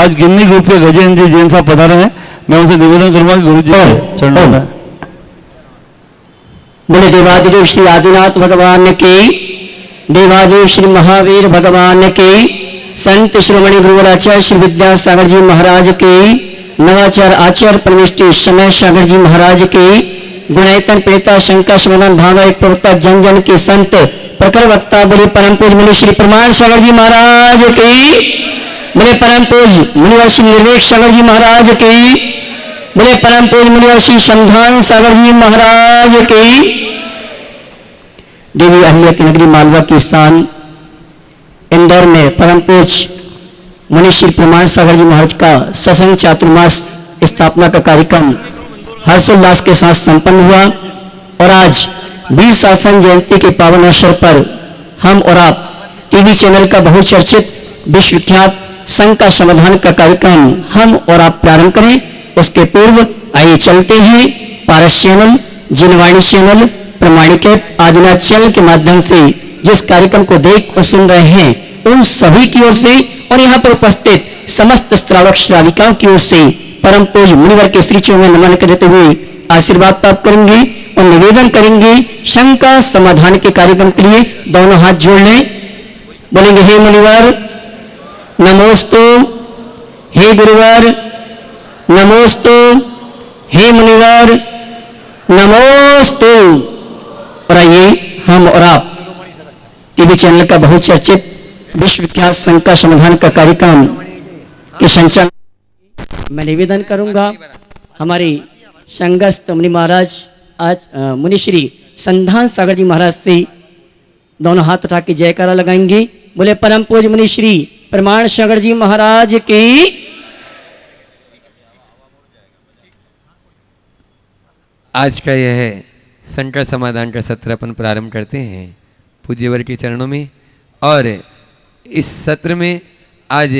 आज गिन्नी ग्रुप के गजेंद्र जी जैन साहब पधारे हैं। मैं उनसे निवेदन करूंगा कि गुरु जी के चरणों में। बोले देवादिदेव श्री आदिनाथ भगवान की, देवादेव श्री महावीर भगवान की, संत श्रोमणी गुरुवराचार्य श्री विद्यासागर जी महाराज की, नवाचार आचार्य परमेष्टि समय सागर जी महाराज की, गुणायतन प्रेता शंकर समाधान भाव एक प्रवक्ता जन जन के संत प्रखर वक्ता बोले परम पूज मुनि श्री प्रमाण सागर जी महाराज की, बोले परम पूज मुनिवर श्री निर्वेक सागर जी महाराज की, बोले परम पूज मुनिवर श्री संधान सागर जी महाराज की। देवी अहिल्या की नगरी मालवा की स्थान इंदौर में परम पूज मुनि श्री प्रमाण सागर जी महाराज का सत्संग चातुर्मास स्थापना का कार्यक्रम हर्षोल्लास के साथ संपन्न हुआ और आज वीर शासन जयंती के पावन अवसर पर हम और आप टीवी चैनल का बहुचर्चित विश्वविख्यात संघ का समाधान का कार्यक्रम हम और आप प्रारंभ करें। उसके पूर्व आइए चलते हैं पारस चैनल, जिनवाणी चैनल, प्रमाणिक आदिनाथ चैनल के माध्यम से जिस कार्यक्रम को देख और सुन रहे हैं उन सभी की ओर से और यहाँ पर उपस्थित समस्त श्रावक श्राविकाओं की ओर से परम पूज मुनिवर के श्री चरणों में नमन करते हुए आशीर्वाद प्राप्त करेंगे और निवेदन करेंगे संघ का समाधान के कार्यक्रम के लिए दोनों हाथ जोड़ लें। बोलेंगे हे मुनिवर नमोस्तु, हे गुरुवर नमोस्तु, हे मुनिवर नमोस्तु। और आइए हम और आप टीवी चैनल का बहुचर्चित विश्वविख्यात संघ का समाधान का कार्यक्रम के संचालन मैं निवेदन करूंगा हमारे संघस्थ मुनि महाराज आज मुनि श्री संधान सागर जी महाराज से दोनों हाथ उठा के जयकारा लगाएंगे। बोले परम पूज मुनि श्री प्रमाण सागर जी महाराज की। आज का यह संघ का समाधान का सत्र अपन प्रारंभ करते हैं पूज्यवर के चरणों में। और इस सत्र में आज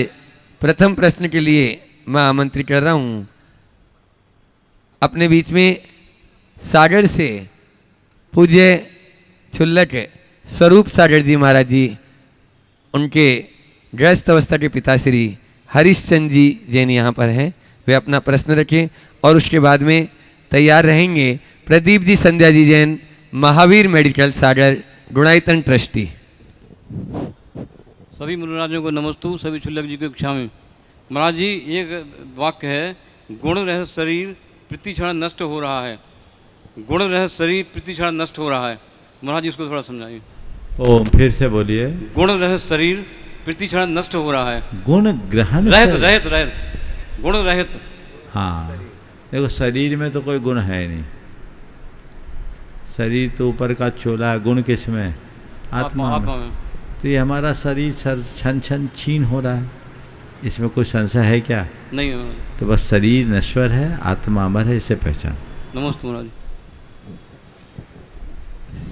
प्रथम प्रश्न के लिए मैं आमंत्रित कर रहा हूँ अपने बीच में सागर से पूज्य छुल्लक स्वरूप सागर जी महाराज जी, उनके गृहस्थ अवस्था के पिता श्री हरिश्चंद्र जी जैन यहाँ पर हैं। वे अपना प्रश्न रखें और उसके बाद में तैयार रहेंगे प्रदीप जी संध्या जी जैन, महावीर मेडिकल सागर गुणायतन ट्रस्टी। सभी मुनिराजों को नमस्तु, सभी छुल्लक जी को इच्छा में। महाराज जी एक वाक्य है, गुण रहित शरीर प्रतिक्षण नष्ट हो रहा है। गुण रहित शरीर प्रतिक्षण नष्ट हो रहा है। महाराज जी इसको थोड़ा समझाइए। ओम फिर से बोलिए। गुण रहित शरीर प्रतिक्षण नष्ट हो रहा है। गुण ग्रहण रहित रहित रहित गुण रहित। हाँ देखो छरीर में तो कोई गुण है नहीं, शरीर तो ऊपर का चोला है, गुण किस में? आत्मा में। तो ये हमारा शरीर छन छन छीन हो रहा है, इसमें कोई संशय है क्या? नहीं। तो बस शरीर नश्वर है, आत्मा अमर है, इसे पहचान। नमस्ते महाराज।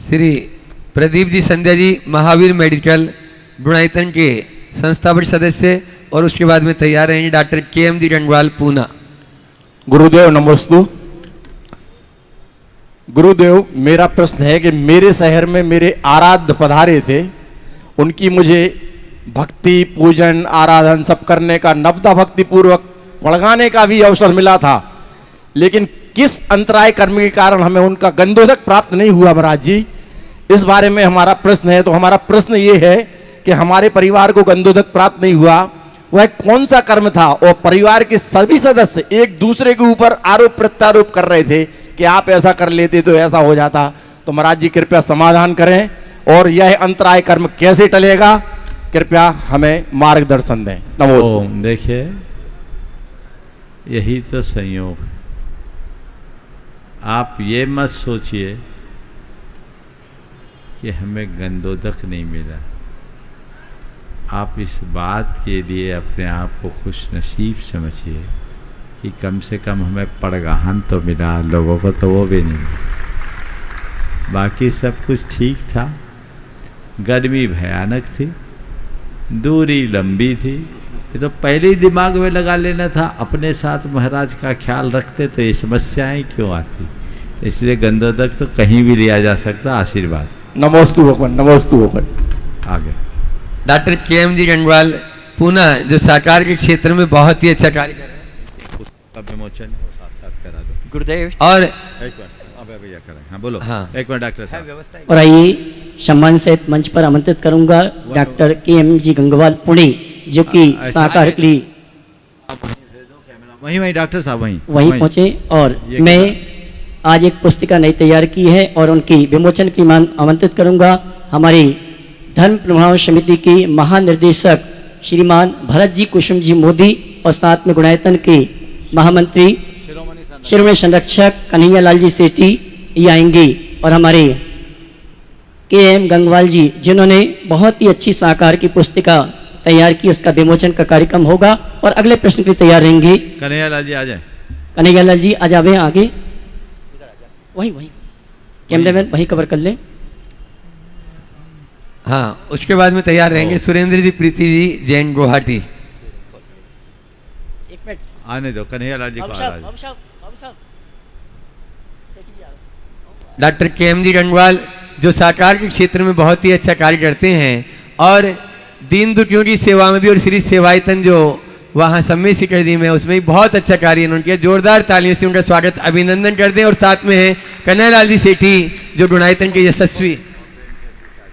श्री प्रदीप जी संध्या जी महावीर मेडिकल गुणायतन के संस्थापक सदस्य और उसके बाद में तैयार रहेंगे डॉक्टर KM जी गंगवाल पूना। गुरुदेव नमस्तु। गुरुदेव मेरा प्रश्न है कि मेरे शहर में मेरे आराध्य पधारे थे, उनकी मुझे भक्ति पूजन आराधन सब करने का नवदा भक्ति पूर्वक पढ़ाने का भी अवसर मिला था, लेकिन किस अंतराय कर्म के कारण हमें उनका गंधोदक प्राप्त नहीं हुआ महाराज जी, इस बारे में हमारा प्रश्न है। तो हमारा प्रश्न ये है कि हमारे परिवार को गंधोदक प्राप्त नहीं हुआ, वह कौन सा कर्म था? और परिवार के सभी सदस्य एक दूसरे के ऊपर आरोप प्रत्यारोप कर रहे थे कि आप ऐसा कर लेते तो ऐसा हो जाता। तो महाराज जी कृपया समाधान करें और यह अंतराय कर्म कैसे टलेगा, कृपया हमें मार्गदर्शन दें। नमस्ते। देखिए यही तो संयोग, आप ये मत सोचिए कि हमें गंधोदक नहीं मिला। आप इस बात के लिए अपने आप को खुश नसीब समझिए कि कम से कम हमें पड़गाहन तो मिला, लोगों को तो वो भी नहीं मिला। बाकी सब कुछ ठीक था, गर्मी भयानक थी, दूरी लंबी थी, ये तो पहले ही दिमाग में लगा लेना था। अपने साथ महाराज का ख्याल रखते तो ये समस्याएं क्यों आती। इसलिए गंधोदक तो कहीं भी लिया जा सकता। आशीर्वाद। नमोस्तु भगवान, नमोस्तु भगवान। आगे डॉक्टर KM जी गंगवाल पूना जो साकार के क्षेत्र में बहुत ही अच्छा कार्य कर रहे हैं का विमोचन साथ साथ करा दो। गुरुदेव। और एक मिनट, अब भैया करें। हाँ बोलो। हाँ। एक मिनट डॉक्टर साहब। और आइए सम्मान सहित मंच पर आमंत्रित करूंगा डॉक्टर KM जी गंगवाल पुणे, जो कि साकार के लिए वहीं डॉक्टर साहब वहीं पहुंचे। और ये मैं आज एक पुस्तिका नई तैयार की है और उनकी विमोचन की मांग आमंत्रित करूंगा हमारी धर्म प्रभाव समिति की महानिर्देशक श्रीमान भरत जी कुसुम जी मोदी और साथ में गुणायतन के महामंत्री शिरोमणि संरक्षक कन्हैया लाल जी सेठी ये आएंगे और हमारे KM गंगवाल जी जिन्होंने बहुत ही अच्छी साकार की पुस्तिका तैयार की, उसका विमोचन का कार्यक्रम होगा और अगले प्रश्न के लिए तैयार रहेंगे। कन्हैया लाल जी आ जाए। कन्हैया लाल जी आ जावे आगे, वही कैमरामैन वही कवर कर ले। हाँ, उसके बाद में तैयार रहेंगे सुरेंद्र जी प्रीति जी जैन गुवाहाटी। एक मिनट आने दो कन्हैया लाल जी को। डॉक्टर KM जी गंगवाल जो साकार के क्षेत्र में बहुत ही अच्छा कार्य करते हैं और दीन दुखियों की सेवा में भी, और श्री सेवायतन जो वहाँ सम्मेद शिखर दी में उसमें भी बहुत अच्छा कार्य इन्होंने किया। जोरदार तालियों से उनका स्वागत अभिनंदन करते हैं। और साथ में है कन्हैया लाल जी सेठी जो गुणायतन के यशस्वी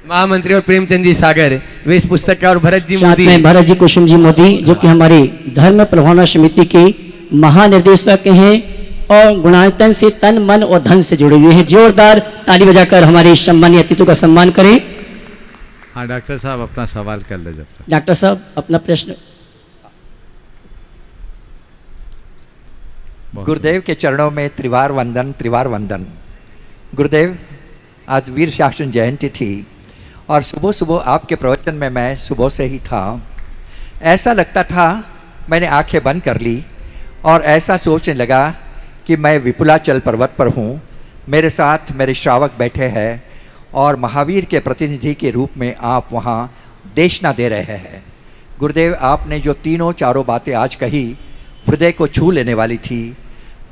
महामंत्री और प्रेमचंद जी सागर वे इस पुस्तक का, और भरत जी मोदी, भरत जी कुसुम जी मोदी जो कि हमारी धर्म प्रभावना समिति के महानिर्देशक हैं और गुणायतन से तन मन और धन से जुड़े हुए हैं। जोरदार ताली बजाकर हमारे सम्मानीय अतिथियों का सम्मान करें। हाँ डॉक्टर साहब अपना सवाल कर ले जब तक। डॉक्टर साहब अपना प्रश्न। गुरुदेव के चरणों में त्रिवार वंदन, त्रिवार वंदन। गुरुदेव, आज वीर शासन जयंती थी और सुबह सुबह आपके प्रवचन में मैं सुबह से ही था। ऐसा लगता था, मैंने आंखें बंद कर ली और ऐसा सोचने लगा कि मैं विपुलाचल पर्वत पर हूँ, मेरे साथ मेरे श्रावक बैठे हैं और महावीर के प्रतिनिधि के रूप में आप वहाँ देशना दे रहे हैं। गुरुदेव, आपने जो तीनों चारों बातें आज कही हृदय को छू लेने वाली थी।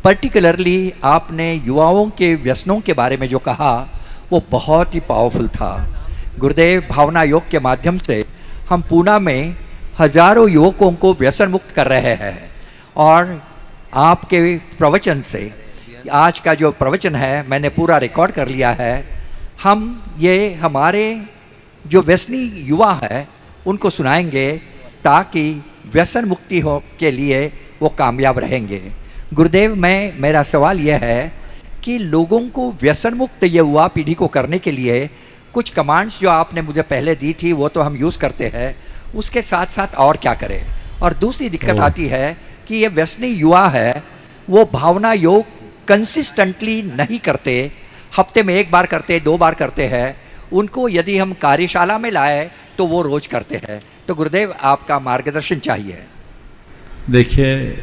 पर्टिकुलरली आपने युवाओं के व्यसनों के बारे में जो कहा वो बहुत ही पावरफुल था। गुरुदेव, भावना योग के माध्यम से हम पूना में हजारों युवकों को व्यसन मुक्त कर रहे हैं और आपके प्रवचन से, आज का जो प्रवचन है मैंने पूरा रिकॉर्ड कर लिया है। हम ये हमारे जो व्यसनी युवा है उनको सुनाएंगे ताकि व्यसन मुक्ति हो के लिए वो कामयाब रहेंगे। गुरुदेव, मेरा सवाल यह है कि लोगों को व्यसन मुक्त युवा पीढ़ी को करने के लिए कुछ कमांड्स जो आपने मुझे पहले दी थी वो तो हम यूज़ करते हैं, उसके साथ साथ और क्या करें। और दूसरी दिक्कत आती है कि ये व्यसनी युवा है वो भावना योग कंसिस्टेंटली नहीं करते, हफ्ते में एक बार करते, 2 बार करते हैं। उनको यदि हम कार्यशाला में लाए तो वो रोज करते हैं। तो गुरुदेव, आपका मार्गदर्शन चाहिए। देखिए,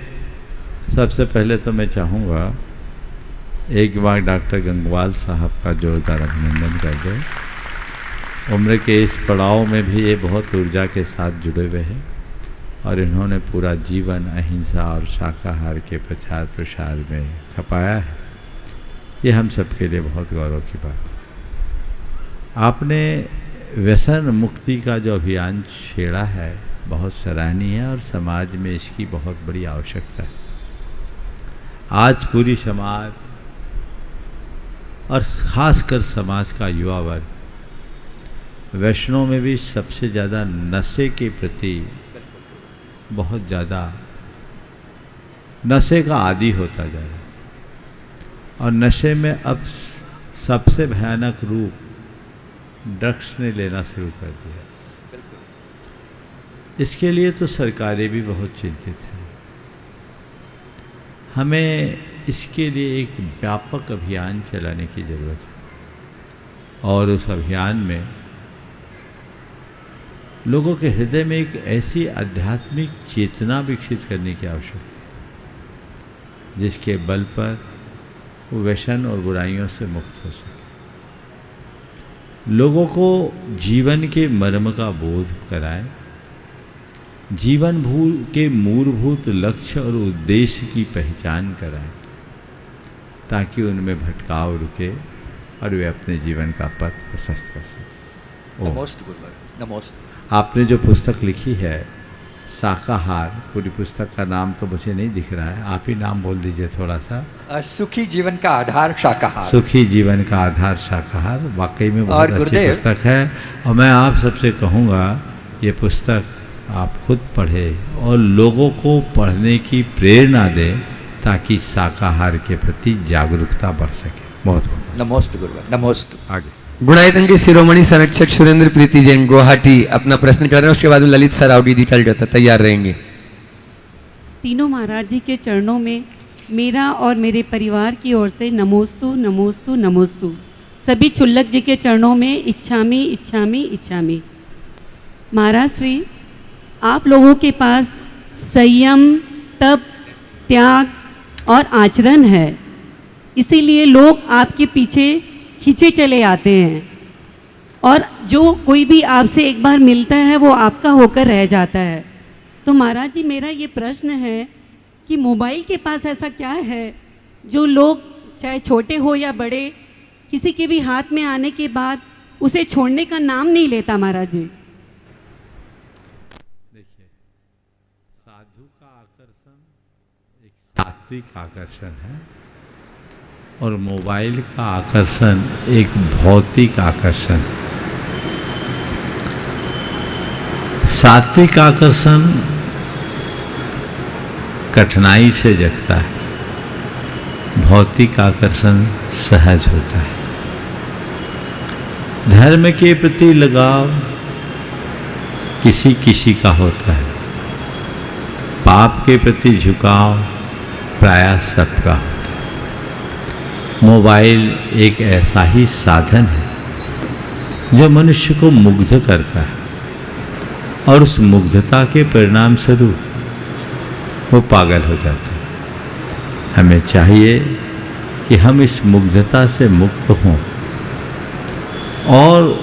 सबसे पहले तो मैं चाहूँगा एक बार डॉक्टर गंगवाल साहब का जोरदार अभिनंदन कर दे। उम्र के इस पड़ाव में भी ये बहुत ऊर्जा के साथ जुड़े हुए हैं और इन्होंने पूरा जीवन अहिंसा और शाकाहार के प्रचार प्रसार में खपाया है। ये हम सबके लिए बहुत गौरव की बात है। आपने व्यसन मुक्ति का जो अभियान छेड़ा है बहुत सराहनीय है और समाज में इसकी बहुत बड़ी आवश्यकता है। आज पूरी समाज और ख़ासकर समाज का युवा वर्ग वैष्णव में भी सबसे ज़्यादा नशे के प्रति बहुत ज़्यादा नशे का आदी होता जा रहा है और नशे में अब सबसे भयानक रूप ड्रग्स ने लेना शुरू कर दिया। इसके लिए तो सरकारें भी बहुत चिंतित हैं। हमें इसके लिए एक व्यापक अभियान चलाने की ज़रूरत है और उस अभियान में लोगों के हृदय में एक ऐसी आध्यात्मिक चेतना विकसित करने की आवश्यकता है जिसके बल पर वो व्यसन और बुराइयों से मुक्त हो सके। लोगों को जीवन के मर्म का बोध कराएं, जीवन के मूलभूत लक्ष्य और उद्देश्य की पहचान कराएं ताकि उनमें भटकाव रुके और वे अपने जीवन का पथ प्रशस्त कर सकें। नमोस्तु गुरुवर, नमोस्तु। आपने जो पुस्तक लिखी है शाकाहार, पूरी पुस्तक का नाम तो मुझे नहीं दिख रहा है, आप ही नाम बोल दीजिए थोड़ा सा। सुखी जीवन का आधार शाकाहार। सुखी जीवन का आधार शाकाहार, वाकई में बहुत और अच्छी गुरुदेव, पुस्तक है। और मैं आप सबसे कहूँगा ये पुस्तक आप खुद पढ़ें और लोगों को पढ़ने की प्रेरणा दें ताकि शाकाहार के प्रति जागरूकता बढ़ सके। बहुत बहुत नमोस्तु गुरुवर, नमोस्तु। आगे गुणायतन के शिरोमणि संरक्षक सुरेंद्र प्रीति जैन गुवाहाटी अपना प्रश्न कर रहे हैं, उसके बाद ललित सरावगी जी कल जाता तैयार रहेंगे। तीनों महाराज जी के चरणों में मेरा और मेरे परिवार की ओर से नमोस्तु नमोस्तु नमोस्तु। सभी क्षुल्लक जी के चरणों में इच्छामी इच्छामी इच्छामी। महाराज श्री, आप लोगों के पास संयम, तप, त्याग और आचरण है, इसीलिए लोग आपके पीछे खींचे चले आते हैं और जो कोई भी आपसे एक बार मिलता है वो आपका होकर रह जाता है। तो महाराज जी, मेरा ये प्रश्न है कि मोबाइल के पास ऐसा क्या है जो लोग चाहे छोटे हो या बड़े, किसी के भी हाथ में आने के बाद उसे छोड़ने का नाम नहीं लेता। महाराज जी, देखिए, साधु का आकर्षण एक सात्विक आकर्षण है और मोबाइल का आकर्षण एक भौतिक आकर्षण। सात्विक आकर्षण कठिनाई से जगता है, भौतिक आकर्षण सहज होता है। धर्म के प्रति लगाव किसी किसी का होता है, पाप के प्रति झुकाव प्रायः सबका होता है। मोबाइल एक ऐसा ही साधन है जो मनुष्य को मुग्ध करता है और उस मुग्धता के परिणाम स्वरूप वो पागल हो जाता है। हमें चाहिए कि हम इस मुग्धता से मुक्त हों और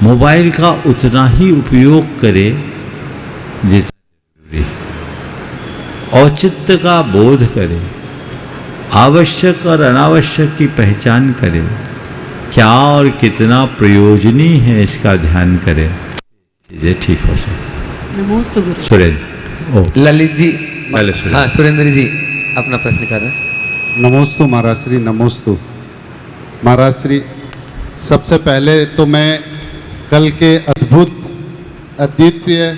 मोबाइल का उतना ही उपयोग करें जितना जरूरी है। औचित्य का बोध करें, आवश्यक और अनावश्यक की पहचान करें, क्या और कितना प्रयोजनीय है इसका ध्यान करें, चीजें ठीक हो सके। नमोस्तु गुरु। सुरेंद्र ललित जी, पहले सुरेंद्र। हाँ सुरेंद्र जी अपना प्रश्न कर रहे हैं। नमोस्तु महाराज श्री, नमोस्तु महाराज श्री। सबसे पहले तो मैं कल के अद्भुत, अद्वितीय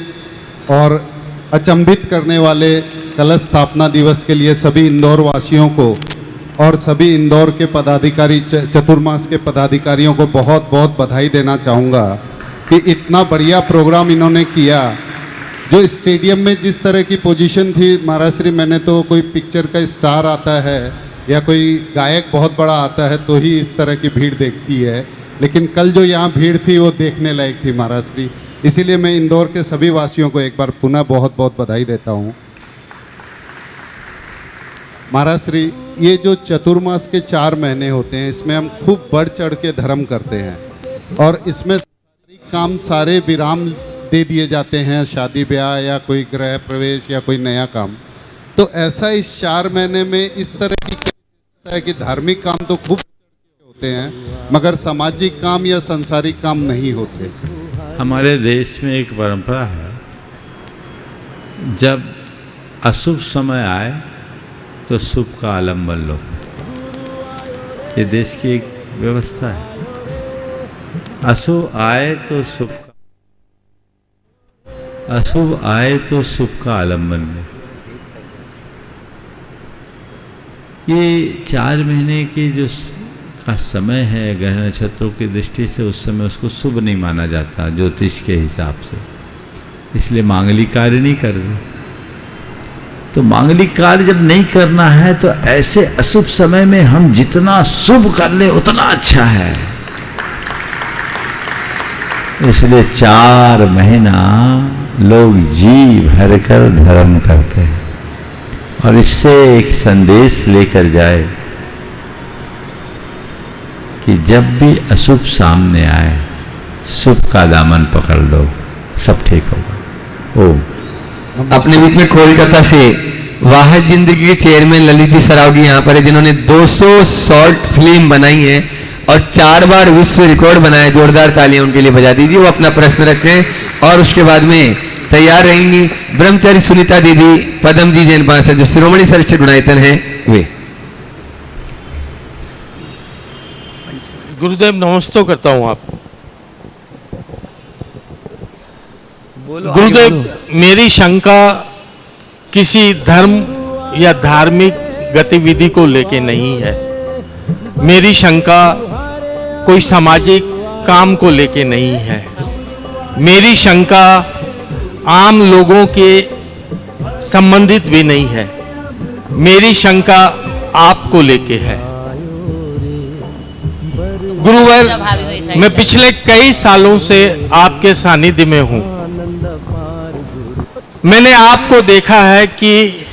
और अचंभित करने वाले कलश स्थापना दिवस के लिए सभी इंदौर वासियों को और सभी इंदौर के पदाधिकारी, चतुर्मास के पदाधिकारियों को बहुत बहुत बधाई देना चाहूँगा कि इतना बढ़िया प्रोग्राम इन्होंने किया। जो स्टेडियम में जिस तरह की पोजीशन थी महाराज श्री, मैंने तो कोई पिक्चर का स्टार आता है या कोई गायक बहुत बड़ा आता है तो ही इस तरह की भीड़ देखती है, लेकिन कल जो यहाँ भीड़ थी वो देखने लायक थी महाराज श्री। इसीलिए मैं इंदौर के सभी वासियों को एक बार पुनः बहुत बहुत बधाई देता हूँ। महाराज श्री, ये जो चतुर्मास के 4 महीने होते हैं इसमें हम खूब बढ़ चढ़ के धर्म करते हैं और इसमें सारे काम सारे विराम दे दिए जाते हैं, शादी ब्याह या कोई गृह प्रवेश या कोई नया काम। तो ऐसा इस 4 महीने में इस तरह की क्या है कि धार्मिक काम तो खूब होते हैं मगर सामाजिक काम या सांसारिक काम नहीं होते। हमारे देश में एक परंपरा है, जब अशुभ समय आए तो शुभ का आलम्बन लो। ये देश की एक व्यवस्था है। अशुभ आए तो शुभ का, अशुभ आए तो शुभ का आलम्बन लो। ये 4 महीने के जो का समय है ग्रह नक्षत्रों की दृष्टि से, उस समय उसको शुभ नहीं माना जाता ज्योतिष के हिसाब से, इसलिए मांगलिक कार्य नहीं कर दो। तो मांगलिक कार्य जब नहीं करना है तो ऐसे अशुभ समय में हम जितना शुभ कर ले उतना अच्छा है। इसलिए 4 महीना लोग जी भर कर धर्म करते हैं और इससे एक संदेश लेकर जाए कि जब भी अशुभ सामने आए शुभ का दामन पकड़ लो, सब ठीक होगा। ओम। अपने बीच में कोलकाता से वाहिद जिंदगी के चेयरमैन ललित जी सरावगी यहाँ पर है, जिन्होंने 200 शॉर्ट फिल्म बनाई है और 4 बार विश्व रिकॉर्ड बनाया। जोरदार तालियां उनके लिए बजा दीजिए। वो अपना प्रश्न रखें और उसके बाद में तैयार रहेंगी ब्रह्मचारी सुनीता दीदी पदम जी जैन पास है, जो शिरोमणि सरक्षित गुणायतन है वे। गुरुदेव नमस्ते करता हूँ आप। गुरुदेव मेरी शंका किसी धर्म या धार्मिक गतिविधि को लेके नहीं है, मेरी शंका कोई सामाजिक काम को लेके नहीं है, मेरी शंका आम लोगों के संबंधित भी नहीं है, मेरी शंका आपको लेके है। गुरुवर, मैं पिछले कई सालों से आपके सानिध्य में हूं। मैंने आपको देखा है कि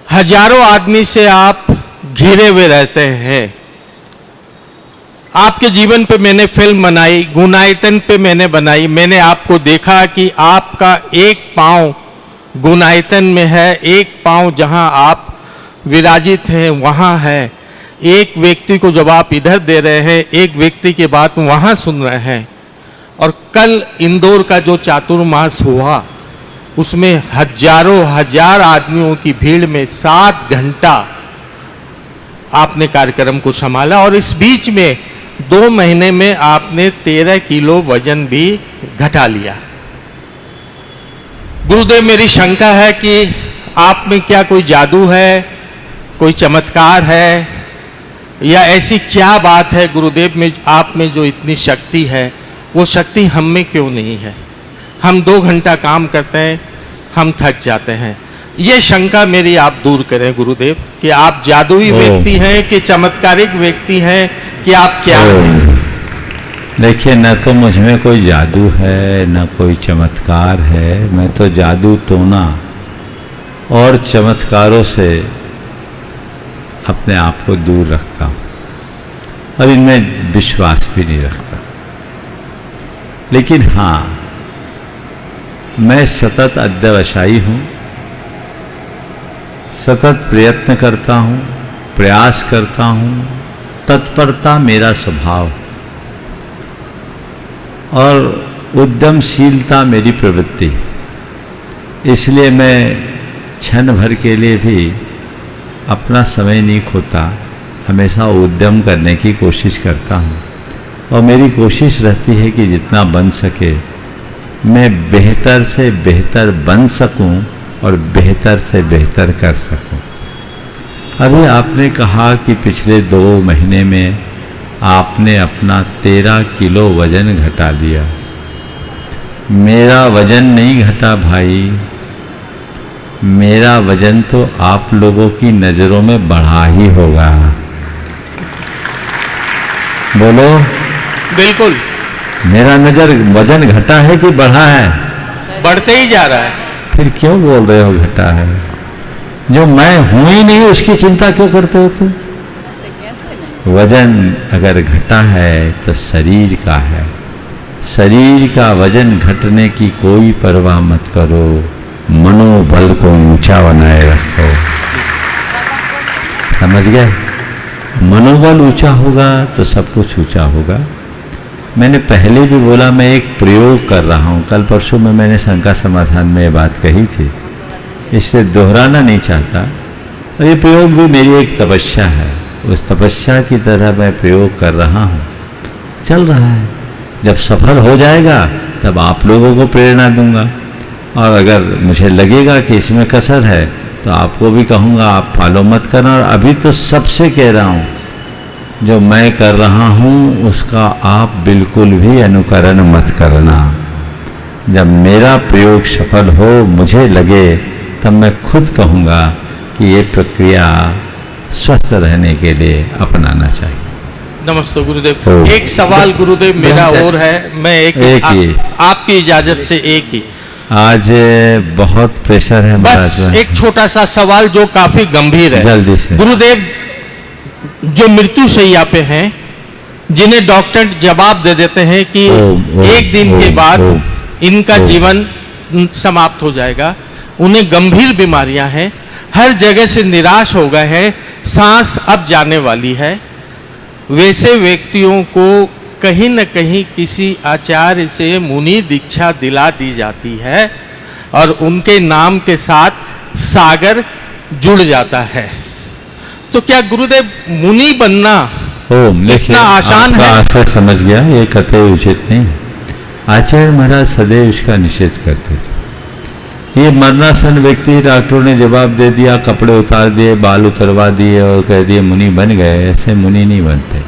हजारों आदमी से आप घिरे हुए रहते हैं। आपके जीवन पे मैंने फिल्म बनाई, गुणायतन पे मैंने बनाई। मैंने आपको देखा कि आपका एक पांव गुणायतन में है, एक पांव जहां आप विराजित हैं वहां है। एक व्यक्ति को जब आप इधर दे रहे हैं, एक व्यक्ति की बात वहां सुन रहे हैं। और कल इंदौर का जो चातुर्मास हुआ उसमें हजारों हजार आदमियों की भीड़ में 7 घंटा आपने कार्यक्रम को संभाला, और इस बीच में 2 महीने में आपने 13 किलो वजन भी घटा लिया। गुरुदेव, मेरी शंका है कि आप में क्या कोई जादू है, कोई चमत्कार है, या ऐसी क्या बात है गुरुदेव में, आप में जो इतनी शक्ति है, वो शक्ति हम में क्यों नहीं है? हम 2 घंटा काम करते हैं, हम थक जाते हैं। ये शंका मेरी आप दूर करें गुरुदेव, कि आप जादुई व्यक्ति हैं कि चमत्कारिक व्यक्ति हैं कि आप क्या हैं? देखिए, न तो मुझ में कोई जादू है न कोई चमत्कार है। मैं तो जादू टोना और चमत्कारों से अपने आप को दूर रखता हूँ और इनमें विश्वास भी नहीं रखता। लेकिन हाँ, मैं सतत अध्यवसायी हूँ, सतत प्रयत्न करता हूँ, प्रयास करता हूँ, तत्परता मेरा स्वभाव और उद्यमशीलता मेरी प्रवृत्ति। इसलिए मैं क्षण भर के लिए भी अपना समय नहीं खोता, हमेशा उद्यम करने की कोशिश करता हूँ। और मेरी कोशिश रहती है कि जितना बन सके मैं बेहतर से बेहतर बन सकूं और बेहतर से बेहतर कर सकूं। अभी आपने कहा कि पिछले 2 महीने में आपने अपना 13 किलो वजन घटा लिया। मेरा वजन नहीं घटा भाई, मेरा वजन तो आप लोगों की नज़रों में बढ़ा ही होगा। बोलो। बिल्कुल। मेरा वजन घटा है कि बढ़ा है? बढ़ते ही जा रहा है। फिर क्यों बोल रहे हो घटा है? जो मैं हूं ही नहीं उसकी चिंता क्यों करते हो तुम? वजन अगर घटा है तो शरीर का है। शरीर का वजन घटने की कोई परवाह मत करो, मनोबल को ऊंचा बनाए रखो। समझ गए? मनोबल ऊंचा होगा तो सब कुछ ऊंचा होगा। मैंने पहले भी बोला, मैं एक प्रयोग कर रहा हूँ। कल परसों में मैंने शंका समाधान में ये बात कही थी, इसलिए दोहराना नहीं चाहता। और ये प्रयोग भी मेरी एक तपस्या है, उस तपस्या की तरह मैं प्रयोग कर रहा हूँ। चल रहा है, जब सफल हो जाएगा तब आप लोगों को प्रेरणा दूंगा, और अगर मुझे लगेगा कि इसमें कसर है तो आपको भी कहूँगा आप फॉलो मत करना। और अभी तो सबसे कह रहा हूँ, जो मैं कर रहा हूँ उसका आप बिल्कुल भी अनुकरण मत करना। जब मेरा प्रयोग सफल हो, मुझे लगे, तब मैं खुद कहूँगा कि ये प्रक्रिया स्वस्थ रहने के लिए अपनाना चाहिए। नमस्ते गुरुदेव। एक सवाल गुरुदेव मेरा और है, मैं एक आपकी इजाजत से एक ही। आज बहुत प्रेशर है बस एक छोटा सा सवाल जो काफी गंभीर है। जल्दी से। गुरुदेव, जो मृत्यु शैया पे हैं, जिन्हें डॉक्टर जवाब दे देते हैं कि एक दिन के बाद इनका जीवन समाप्त हो जाएगा, उन्हें गंभीर बीमारियां हैं, हर जगह से निराश हो गए हैं, सांस अब जाने वाली है, वैसे व्यक्तियों को कहीं न कहीं किसी आचार्य से मुनि दीक्षा दिला दी जाती है और उनके नाम के साथ सागर जुड़ जाता है। तो क्या गुरुदेव मुनि बनना ओम देखिए, इतना आसान आपका है? आशय समझ गया, ये कतई उचित नहीं। आचार्य महाराज सदैव इसका निषेध करते थे। ये मरणासन व्यक्ति, डॉक्टरों ने जवाब दे दिया, कपड़े उतार दिए, बाल उतरवा दिए और कह दिए मुनि बन गए, ऐसे मुनि नहीं बनते।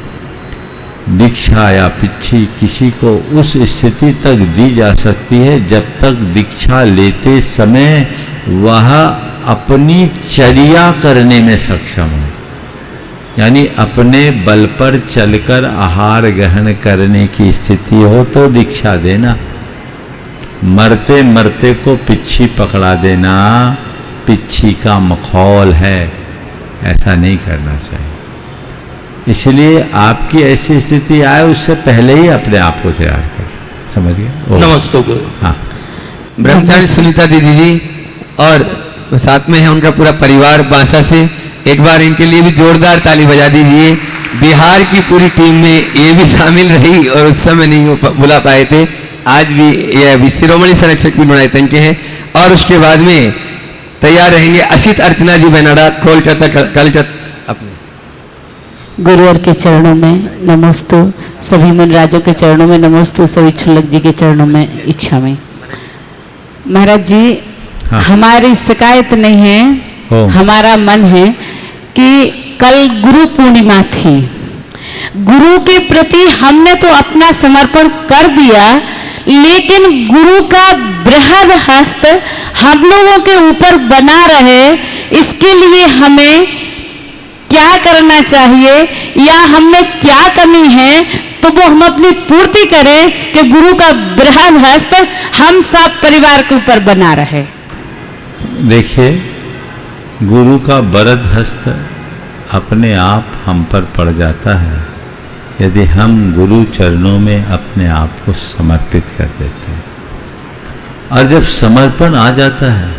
दीक्षा या पिच्छी किसी को उस स्थिति तक दी जा सकती है जब तक दीक्षा लेते समय वह अपनी चर्या करने में सक्षम हो, यानी अपने बल पर चलकर आहार ग्रहण करने की स्थिति हो तो दीक्षा देना। मरते मरते को पिच्छी पकड़ा देना पिच्छी का मखौल है, ऐसा नहीं करना चाहिए। इसलिए आपकी ऐसी स्थिति आए उससे पहले ही अपने आप को तैयार कर, समझ गए? नमस्ते गुरु। हाँ, ब्रह्मचारी सुनीता दीदी जी और साथ में है उनका पूरा परिवार बांसा से, एक बार इनके लिए भी जोरदार ताली बजा दीजिए। बिहार की पूरी टीम में ये भी शामिल रही और उस समय नहीं बुला पाए थे, आज भी ये अभी शिरोमणि संरक्षक भी गुणायतन के हैं। और उसके बाद में तैयार रहेंगे असित अर्चना जी बेनाडा कोलकाता अपने गुरुवर के चरणों में नमोस्तु, सभी मनराजों के चरणों में नमोस्तु, सभी क्षुल्लक जी के चरणों में इच्छा में। महाराज जी, हाँ। हमारी शिकायत नहीं है, हमारा मन है कि कल गुरु पूर्णिमा थी, गुरु के प्रति हमने तो अपना समर्पण कर दिया, लेकिन गुरु का बृहद हस्त हम लोगों के ऊपर बना रहे, इसके लिए हमें क्या करना चाहिए या हमें क्या कमी है तो वो हम अपनी पूर्ति करें कि गुरु का बृहद हस्त हम सब परिवार के ऊपर बना रहे। देखिए, गुरु का बरद हस्त अपने आप हम पर पड़ जाता है यदि हम गुरु चरणों में अपने आप को समर्पित कर देते हैं। और जब समर्पण आ जाता है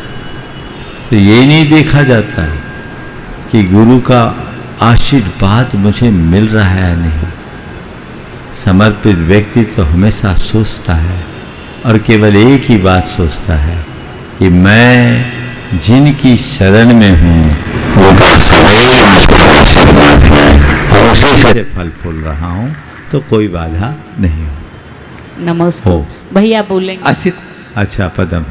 तो ये नहीं देखा जाता है कि गुरु का आशीर्वाद मुझे मिल रहा है नहीं। समर्पित व्यक्ति तो हमेशा सोचता है और केवल एक ही बात सोचता है कि मैं जिनकी शरण में हूँ वो और उसी से फल फूल रहा हूँ तो कोई बाधा नहीं हो। नमोस्तु भैया बोलेंगे। असित अच्छा पदम।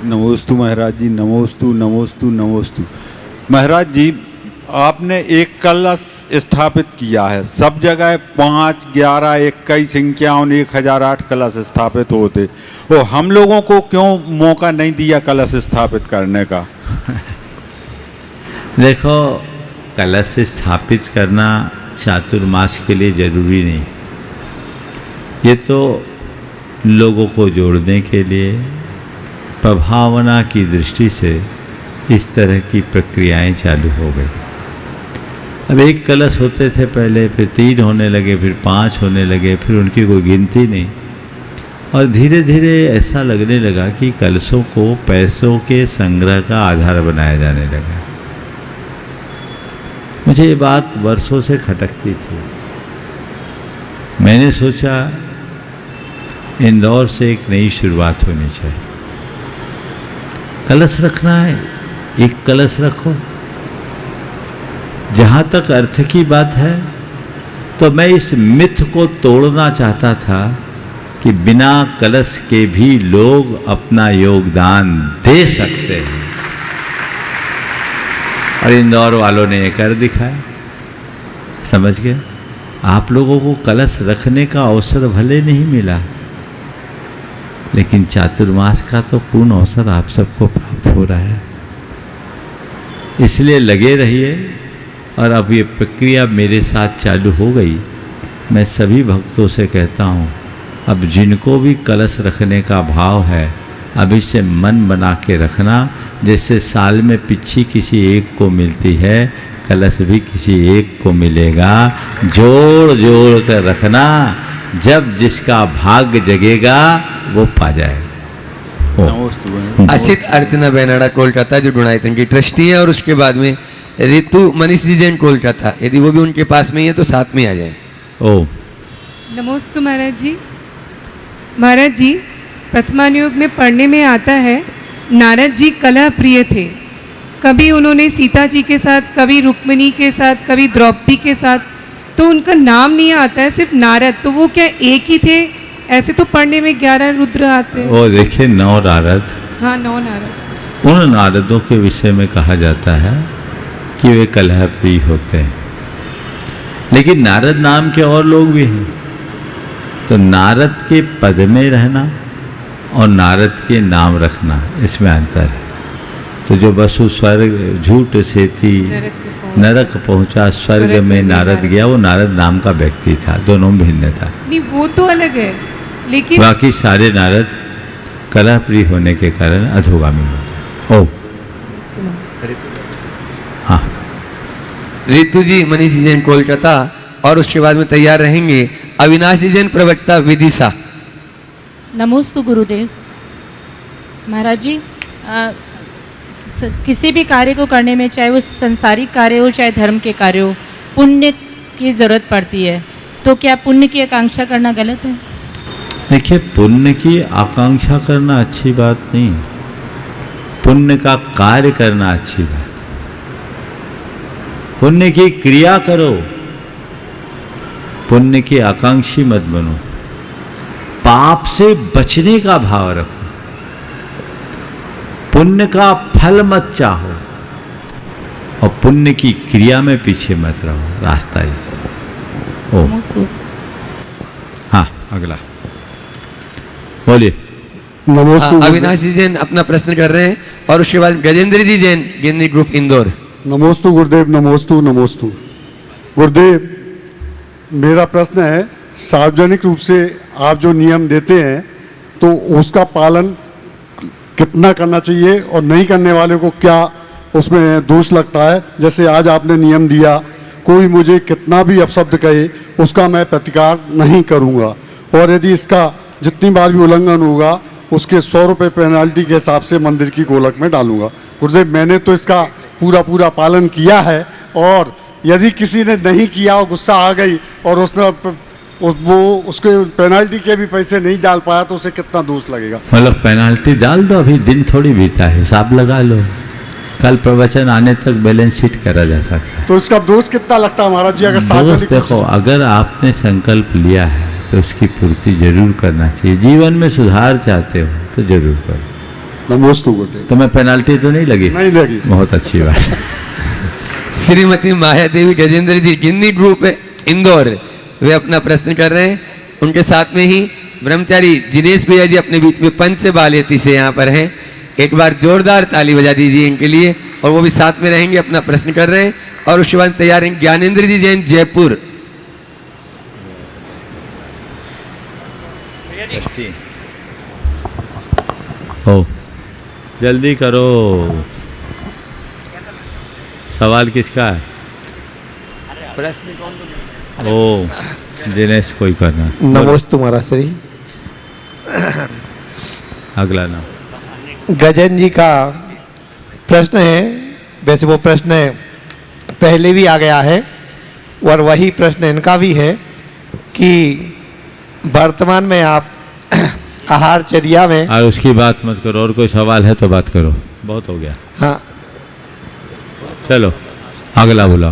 नमोस्तु महाराज जी, नमोस्तु नमोस्तु नमोस्तु। महाराज जी, आपने एक कलश स्थापित किया है, सब जगह 5, 11, 21, 51, 1008 कलश स्थापित होते, वो हम लोगों को क्यों मौका नहीं दिया कलश स्थापित करने का? देखो, कलश स्थापित करना चातुर्मास के लिए जरूरी नहीं, ये तो लोगों को जोड़ने के लिए प्रभावना की दृष्टि से इस तरह की प्रक्रियाएं चालू हो गई। अब एक कलश होते थे पहले, फिर 3 होने लगे, फिर 5 होने लगे, फिर उनकी कोई गिनती नहीं, और धीरे धीरे ऐसा लगने लगा कि कलशों को पैसों के संग्रह का आधार बनाया जाने लगा। मुझे ये बात वर्षों से खटकती थी। मैंने सोचा इंदौर से एक नई शुरुआत होनी चाहिए। कलश रखना है, एक कलश रखो। जहाँ तक अर्थ की बात है तो मैं इस मिथ को तोड़ना चाहता था कि बिना कलश के भी लोग अपना योगदान दे सकते हैं, और इंदौर वालों ने ये कर दिखाया। समझ गए? आप लोगों को कलश रखने का अवसर भले नहीं मिला, लेकिन चातुर्मास का तो पूर्ण अवसर आप सबको प्राप्त हो रहा है। इसलिए लगे रहिए। और अब ये प्रक्रिया मेरे साथ चालू हो गई। मैं सभी भक्तों से कहता हूँ, अब जिनको भी कलश रखने का भाव है, अब इससे मन बना के रखना। जैसे साल में पिच्छी किसी एक को मिलती है, कलश भी किसी एक को मिलेगा। जोड़ जोड़ कर रखना, जब जिसका भाग्य जगेगा वो पा जाएगा। असित अर्चना बेनाडा कोलकाता जो गुणायतन की ट्रस्टी है, और उसके बाद में ऋतु मनीष जी जैन कोलकाता, यदि वो भी उनके पास में ही है तो साथ में आ जाए। ओ नमोस्तु महाराज जी। महाराज जी, प्रथमानुयोग में पढ़ने में आता है नारद जी कलह प्रिय थे। कभी उन्होंने सीता जी के साथ, कभी रुक्मिणी के साथ, कभी द्रौपदी के साथ, तो उनका नाम नहीं आता है, सिर्फ नारद। तो वो क्या एक ही थे? ऐसे तो पढ़ने में 11 रुद्र आते हैं। वो देखिए 9 नारद, हाँ 9 नारद। उन नारदों के विषय में कहा जाता है कि वे कलह प्रिय होते हैं, लेकिन नारद नाम के और लोग भी हैं। तो नारद के पद में रहना और नारद के नाम रखना, इसमें अंतर है। तो जो वसु स्वर्ग झूठ से थी नरक पहुंचा, स्वर्ग में नारद गया, वो नारद नाम का व्यक्ति था। दोनों में भिन्न था। नहीं, वो तो अलग है, लेकिन बाकी सारे नारद कलह प्रिय होने के कारण अधोगामी होते। ओ हाँ, रितु जी, मनीष जी जैन कोलकाता, और उसके बाद में तैयार रहेंगे अविनाश जी जैन प्रवक्ता विदिशा। नमोस्तु गुरुदेव। महाराज जी, किसी भी कार्य को करने में, चाहे वो संसारिक कार्य हो चाहे धर्म के कार्य हो, पुण्य की ज़रूरत पड़ती है। तो क्या पुण्य की आकांक्षा करना गलत है? देखिए, पुण्य की आकांक्षा करना अच्छी बात नहीं, पुण्य का कार्य करना अच्छी बात। पुण्य की क्रिया करो, पुण्य की आकांक्षी मत बनो। पाप से बचने का भाव रखो, पुण्य का फल मत चाहो, और पुण्य की क्रिया में पीछे मत रहो। रास्ता ही ओ। हाँ, अगला बोलिए। अविनाश जी जैन अपना प्रश्न कर रहे हैं, और उसके बाद गजेंद्र जी जैन, गेंद्री ग्रुप इंदौर। नमोस्तु गुरुदेव, नमोस्तु नमोस्तु। गुरुदेव, मेरा प्रश्न है, सार्वजनिक रूप से आप जो नियम देते हैं तो उसका पालन कितना करना चाहिए और नहीं करने वाले को क्या उसमें दोष लगता है? जैसे आज आपने नियम दिया, कोई मुझे कितना भी अपशब्द कहे उसका मैं प्रतिकार नहीं करूँगा, और यदि इसका जितनी बार भी उल्लंघन होगा उसके 100 रुपये पेनल्टी के हिसाब से मंदिर की गोलक में डालूंगा। गुरुदेव, मैंने तो इसका पूरा पालन किया है, और यदि किसी ने नहीं किया और गुस्सा आ गई और उसने वो उसके पेनल्टी के भी पैसे नहीं डाल पाया तो उसे कितना दोष लगेगा? मतलब पेनल्टी डाल दो, अभी दिन थोड़ी बीता है, हिसाब लगा लो, कल प्रवचन आने तक बैलेंस शीट करा जा सकता है। तो इसका दोष कितना लगता है महाराज जी? अगर सार्वजनिक देखो, अगर आपने संकल्प लिया है तो उसकी पूर्ति जरूर करना चाहिए। जीवन में सुधार चाहते हो तो जरूर करो। नमोस्तु गुरुदेव। तुम्हें पेनल्टी तो नहीं लगी? नहीं लगी। बहुत अच्छी बात है। श्रीमती माया देवी गजेंद्र जी, गिन्नी ग्रुप इंदौर, वे अपना प्रश्न कर रहे हैं। उनके साथ में ही ब्रह्मचारी जिनेश भैया जी अपने बीच में पंच बालेती से यहाँ पर हैं। एक बार जोरदार ताली बजा दीजिए इनके लिए, और वो भी साथ में रहेंगे, अपना प्रश्न कर रहे हैं। और उसके बाद तैयार हैं ज्ञानेंद्र जी जैन जयपुर। हो, जल्दी करो। सवाल किसका है? प्रश्न कौन? ओ, दिनेश कोई करना। नमोस्तु महाराज श्री। अगला नाम गजेंद्र जी का प्रश्न है। वैसे वो प्रश्न पहले भी आ गया है, और वही प्रश्न इनका भी है कि वर्तमान में आप आहारचर्या में, और उसकी बात मत करो, और कोई सवाल है तो बात करो, बहुत हो गया। हाँ चलो अगला बोलो।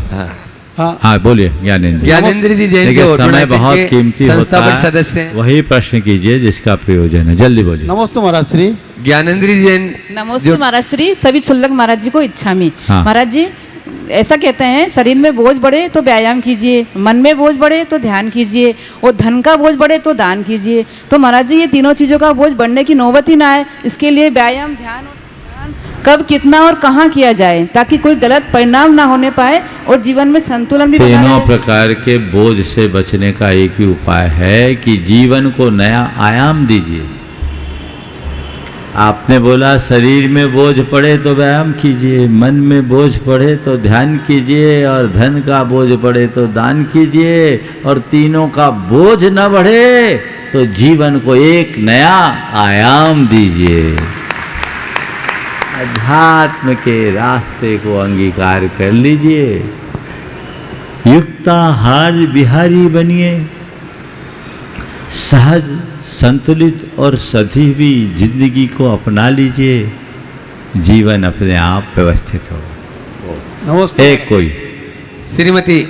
हाँ बोलिए ज्ञानेंद्र। ज्ञानेंद्र जी जैन देखिए, समय बहुत कीमती होता संस्थापक सदस्य है, हैं। वही प्रश्न कीजिए जिसका प्रयोजन है। जल्दी बोलिए। नमस्ते महाराज श्री। ज्ञानेंद्र जी जैन। नमस्ते महाराज श्री। सभी शुल्लक महाराज जी को इच्छामी। हाँ। महाराज जी, ऐसा कहते हैं, शरीर में बोझ बढ़े तो व्यायाम कीजिए, मन में बोझ बढ़े तो ध्यान कीजिए, और धन का बोझ बढ़े तो दान कीजिए। तो महाराज जी, ये तीनों चीज़ों का बोझ बढ़ने की नौबत ही ना आए, इसके लिए व्यायाम, ध्यान और दान कब, कितना और कहाँ किया जाए, ताकि कोई गलत परिणाम ना होने पाए और जीवन में संतुलन भी बना तीनों रहे। प्रकार के बोझ से बचने का एक ही उपाय है कि जीवन को नया आयाम दीजिए। आपने बोला शरीर में बोझ पड़े तो व्यायाम कीजिए, मन में बोझ पड़े तो ध्यान कीजिए, और धन का बोझ पड़े तो दान कीजिए, और तीनों का बोझ न बढ़े तो जीवन को एक नया आयाम दीजिए। अध्यात्म के रास्ते को अंगीकार कर लीजिए, युक्ताहार बिहारी बनिए, सहज, संतुलित और सधी हुई जिंदगी को अपना लीजिए, जीवन अपने आप व्यवस्थित हो। नमस्ते। एक कोई श्रीमती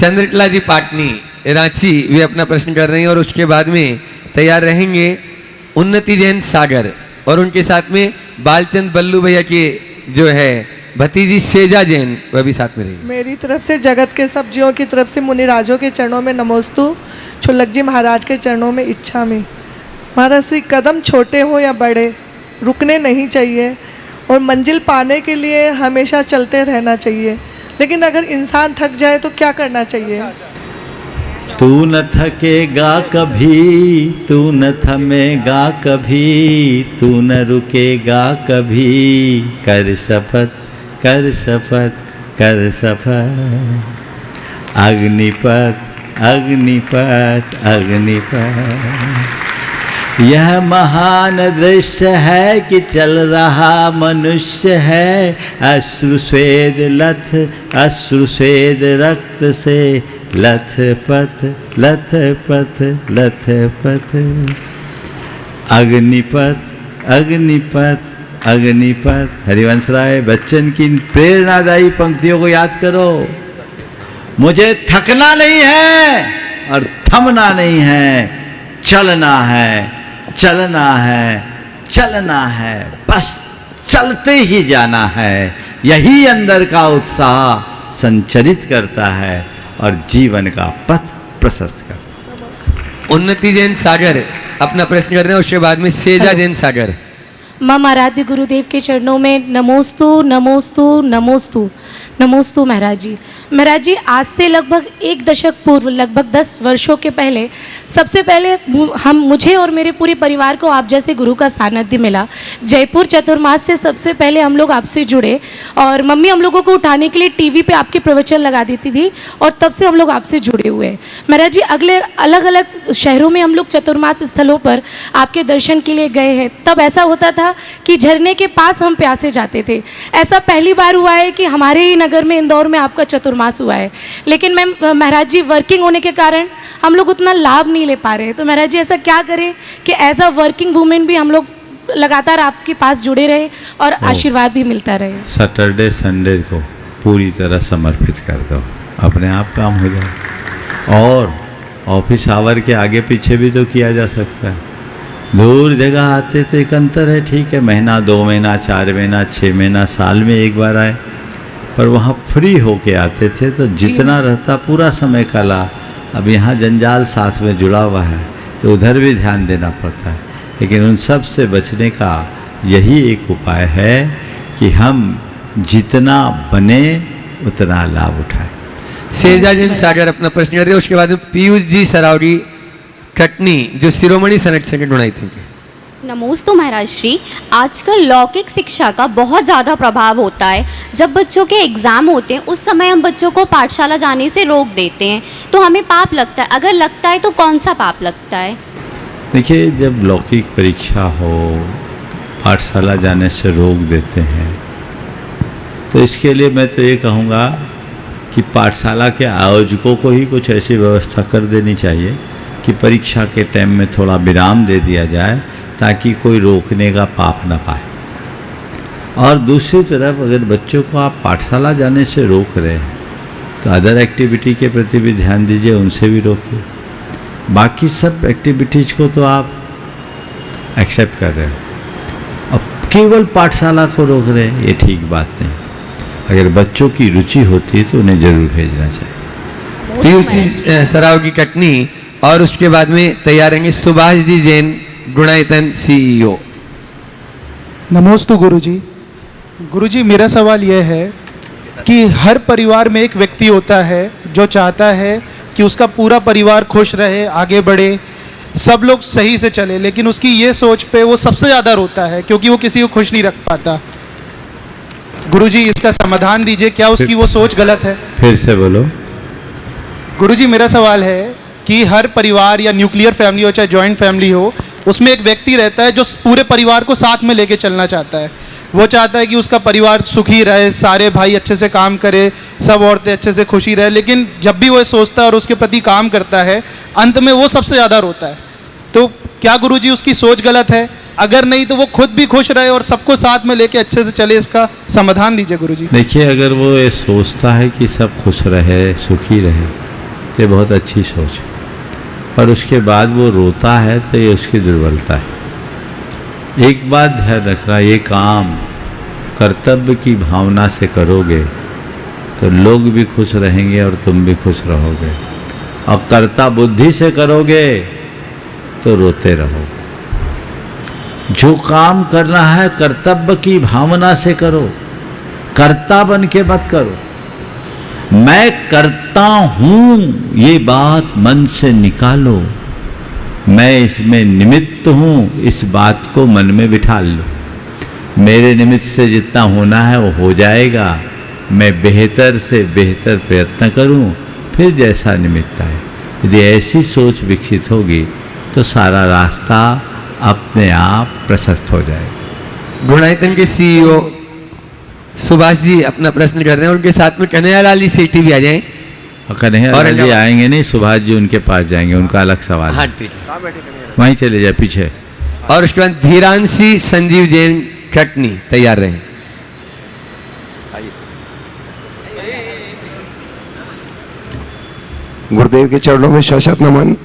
चंद्रकला जी पाटनी रांची वे अपना प्रश्न कर रही हैं और उसके बाद में तैयार रहेंगे उन्नति जैन सागर और उनके साथ में बालचंद बल्लू भैया के जो है भतीजी सेजा जैन वह भी साथ में रहेंगे। मेरी तरफ से जगत के सब जीवों की तरफ से मुनिराजों के चरणों में नमोस्तु, छुल्लक जी महाराज के चरणों में इच्छा में। महाराज श्री कदम छोटे हो या बड़े रुकने नहीं चाहिए और मंजिल पाने के लिए हमेशा चलते रहना चाहिए, लेकिन अगर इंसान थक जाए तो क्या करना चाहिए? तू न थकेगा कभी, तू न थमेगा कभी, तू न रुकेगा कभी, कर शपथ कर शपथ कर शपथ, अग्निपथ अग्निपथ अग्निपथ। यह महान दृश्य है कि चल रहा मनुष्य है, अश्रु स्वेद लथ अश्रु स्वेद रक्त से लथ पथ लथ पथ लथ पथ। अग्निपथ अग्निपथ अग्निपथ। हरिवंश राय बच्चन की इन प्रेरणादायी पंक्तियों को याद करो। मुझे थकना नहीं है और थमना नहीं है, चलना है चलना है चलना है, बस चलते ही जाना है। यही अंदर का उत्साह संचरित करता है और जीवन का पथ प्रशस्त करता है। उन्नति जैन सागर अपना प्रश्न कर रहे हैं, उसके बाद में सेजा जैन सागर। मम आराध्य गुरुदेव के चरणों में नमोस्तु नमोस्तु नमोस्तु नमोस्तु महाराज जी। महाराज जी, आज से लगभग 1 दशक पूर्व, लगभग 10 वर्षों के पहले, सबसे पहले मुझे और मेरे पूरे परिवार को आप जैसे गुरु का सानिध्य मिला। जयपुर चतुर्मास से सबसे पहले हम लोग आपसे जुड़े और मम्मी हम लोगों को उठाने के लिए टीवी पे आपके प्रवचन लगा देती थी और तब से हम लोग आपसे जुड़े हुए हैं। महाराज जी, अगले अलग अलग शहरों में हम लोग चतुर्मास स्थलों पर आपके दर्शन के लिए गए हैं। तब ऐसा होता था कि झरने के पास हम प्यासे जाते थे। ऐसा पहली बार हुआ है कि हमारे ही नगर में, इंदौर में आपका चतुर्मास हुआ है, लेकिन मैम महाराज जी वर्किंग होने के कारण हम लोग उतना लाभ नहीं ले पा रहे हैं। तो महाराज जी ऐसा क्या करें कि एज अ वर्किंग वुमेन भी हम लोग लगातार आपके पास जुड़े रहे और आशीर्वाद भी मिलता रहे? सैटरडे संडे को पूरी तरह समर्पित कर दो, अपने आप काम हो जाए। और ऑफिस आवर के आगे पीछे भी तो किया जा सकता है। दूर जगह आते तो एक अंतर है, ठीक है, महीना 2 महीना 4 महीना 6 महीना साल में एक बार आए, पर वहाँ फ्री होके आते थे तो जितना रहता पूरा समय कला। अब यहाँ जंजाल साथ में जुड़ा हुआ है तो उधर भी ध्यान देना पड़ता है, लेकिन उन सब से बचने का यही एक उपाय है कि हम जितना बने उतना लाभ उठाएं। सेजा जैन सागर अपना प्रश्न कर रहे हैं, उसके बाद में पीयूष जी सरावगी कटनी जो शिरोमणि संरक्षण संगठन ढूंढाई थी। नमोस्तु महाराज श्री। आजकल लौकिक शिक्षा का बहुत ज़्यादा प्रभाव होता है। जब बच्चों के एग्ज़ाम होते हैं उस समय हम बच्चों को पाठशाला जाने से रोक देते हैं, तो हमें पाप लगता है। अगर लगता है तो कौन सा पाप लगता है? देखिए, जब लौकिक परीक्षा हो पाठशाला जाने से रोक देते हैं तो इसके लिए मैं तो ये कहूँगा कि पाठशाला के आयोजकों को ही कुछ ऐसी व्यवस्था कर देनी चाहिए कि परीक्षा के टाइम में थोड़ा विराम दे दिया जाए ताकि कोई रोकने का पाप ना पाए। और दूसरी तरफ अगर बच्चों को आप पाठशाला जाने से रोक रहे हैं तो अदर एक्टिविटी के प्रति भी ध्यान दीजिए, उनसे भी रोकिए। बाकी सब एक्टिविटीज़ को तो आप एक्सेप्ट कर रहे हो, अब केवल पाठशाला को रोक रहे हैं, ये ठीक बात नहीं। अगर बच्चों की रुचि होती है तो उन्हें जरूर भेजना चाहिए। पीयूष जी सरावगी कटनी और उसके बाद में तैयार रहेंगे सुभाष जी जैन गुणायतन CEO। नमोस्तु गुरुजी। गुरुजी, मेरा सवाल यह है कि हर परिवार में एक व्यक्ति होता है जो चाहता है कि उसका पूरा परिवार खुश रहे, आगे बढ़े, सब लोग सही से चले, लेकिन उसकी ये सोच पे वो सबसे ज़्यादा रोता है क्योंकि वो किसी को खुश नहीं रख पाता। गुरुजी, इसका समाधान दीजिए, क्या उसकी वो सोच गलत है? फिर से बोलो। गुरुजी, मेरा सवाल है कि हर परिवार या न्यूक्लियर फैमिली हो चाहे जॉइंट फैमिली हो, उसमें एक व्यक्ति रहता है जो पूरे परिवार को साथ में लेके चलना चाहता है। वो चाहता है कि उसका परिवार सुखी रहे, सारे भाई अच्छे से काम करे, सब औरतें अच्छे से खुशी रहे, लेकिन जब भी वो सोचता है और उसके प्रति काम करता है, अंत में वो सबसे ज़्यादा रोता है। तो क्या गुरुजी उसकी सोच गलत है? अगर नहीं तो वो खुद भी खुश रहे और सबको साथ में लेके अच्छे से चले, इसका समाधान दीजिए गुरुजी। देखिए, अगर वो ये सोचता है कि सब खुश रहे, सुखी रहे, तो ये बहुत अच्छी सोच है, पर उसके बाद वो रोता है तो ये उसकी दुर्बलता है। एक बात ध्यान रखना, ये काम कर्तव्य की भावना से करोगे तो लोग भी खुश रहेंगे और तुम भी खुश रहोगे, और कर्ता बुद्धि से करोगे तो रोते रहोगे। जो काम करना है कर्तव्य की भावना से करो, कर्ता बन के मत करो। मैं करता हूँ ये बात मन से निकालो, मैं इसमें निमित्त हूँ इस बात को मन में बिठा लो। मेरे निमित्त से जितना होना है वो हो जाएगा, मैं बेहतर से बेहतर प्रयत्न करूँ, फिर जैसा निमित्त आए। यदि ऐसी सोच विकसित होगी तो सारा रास्ता अपने आप प्रशस्त हो जाएगा। गुणायतन के सीईओ सुभाष जी अपना प्रश्न कर रहे हैं, उनके साथ में कन्हैयालाल जी सेठी भी आ जाएं। कन्हैयालाल जी आएंगे नहीं, सुभाष जी उनके पास जाएंगे, उनका अलग सवाल हाँ, है। ठीक है, वहीं चले जाए पीछे। और उसके बाद धीरांशी संजीव जैन कटनी तैयार रहे। गुरुदेव के चरणों में शत नमन।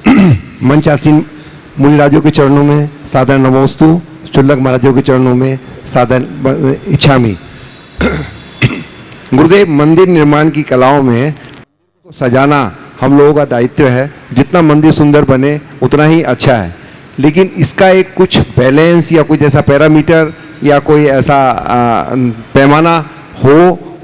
मंचासीन मुनिराजों के चरणों में सादर नमोस्तु। शुल्लक महाराजों के चरणों में सादर इच्छामि। गुरुदेव, मंदिर निर्माण की कलाओं में सजाना हम लोगों का दायित्व है। जितना मंदिर सुंदर बने उतना ही अच्छा है, लेकिन इसका एक कुछ बैलेंस या कुछ ऐसा पैरामीटर या कोई ऐसा पैमाना हो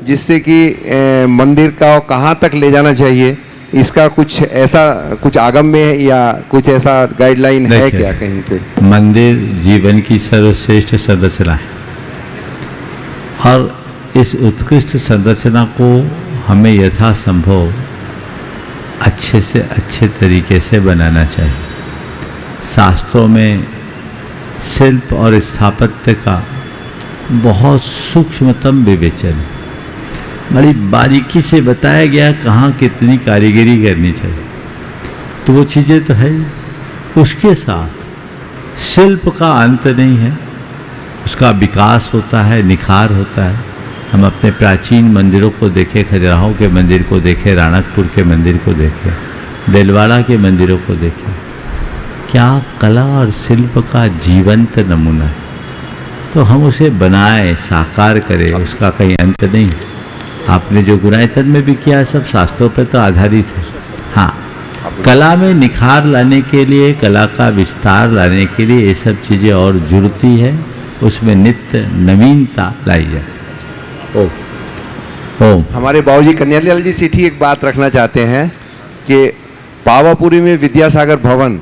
जिससे कि मंदिर का कहाँ तक ले जाना चाहिए, इसका कुछ ऐसा कुछ आगम में या कुछ ऐसा गाइडलाइन है क्या कहीं पे? मंदिर जीवन की सर्वश्रेष्ठ संरचना है, और इस उत्कृष्ट संरचना को हमें यथासंभव अच्छे से अच्छे तरीके से बनाना चाहिए। शास्त्रों में शिल्प और स्थापत्य का बहुत सूक्ष्मतम विवेचन, बड़ी बारीकी से बताया गया कहाँ कितनी कारीगरी करनी चाहिए। तो वो चीज़ें तो है, उसके साथ शिल्प का अंत नहीं है, उसका विकास होता है, निखार होता है। हम अपने प्राचीन मंदिरों को देखें, खजुराहो के मंदिर को देखें, राणकपुर के मंदिर को देखें, देलवाड़ा के मंदिरों को देखें, क्या कला और शिल्प का जीवंत नमूना है। तो हम उसे बनाएं, साकार करें, उसका कहीं अंत नहीं। आपने जो गुणायतन में भी किया, सब शास्त्रों पर तो आधारित है। हाँ, कला में निखार लाने के लिए, कला का विस्तार लाने के लिए ये सब चीज़ें और जुड़ती है, उसमें नित्य नवीनता लाई जाए। ओम। हमारे बाबूजी कन्हैयालाल जी सेठी एक बात रखना चाहते हैं कि पावापुरी में विद्यासागर भवन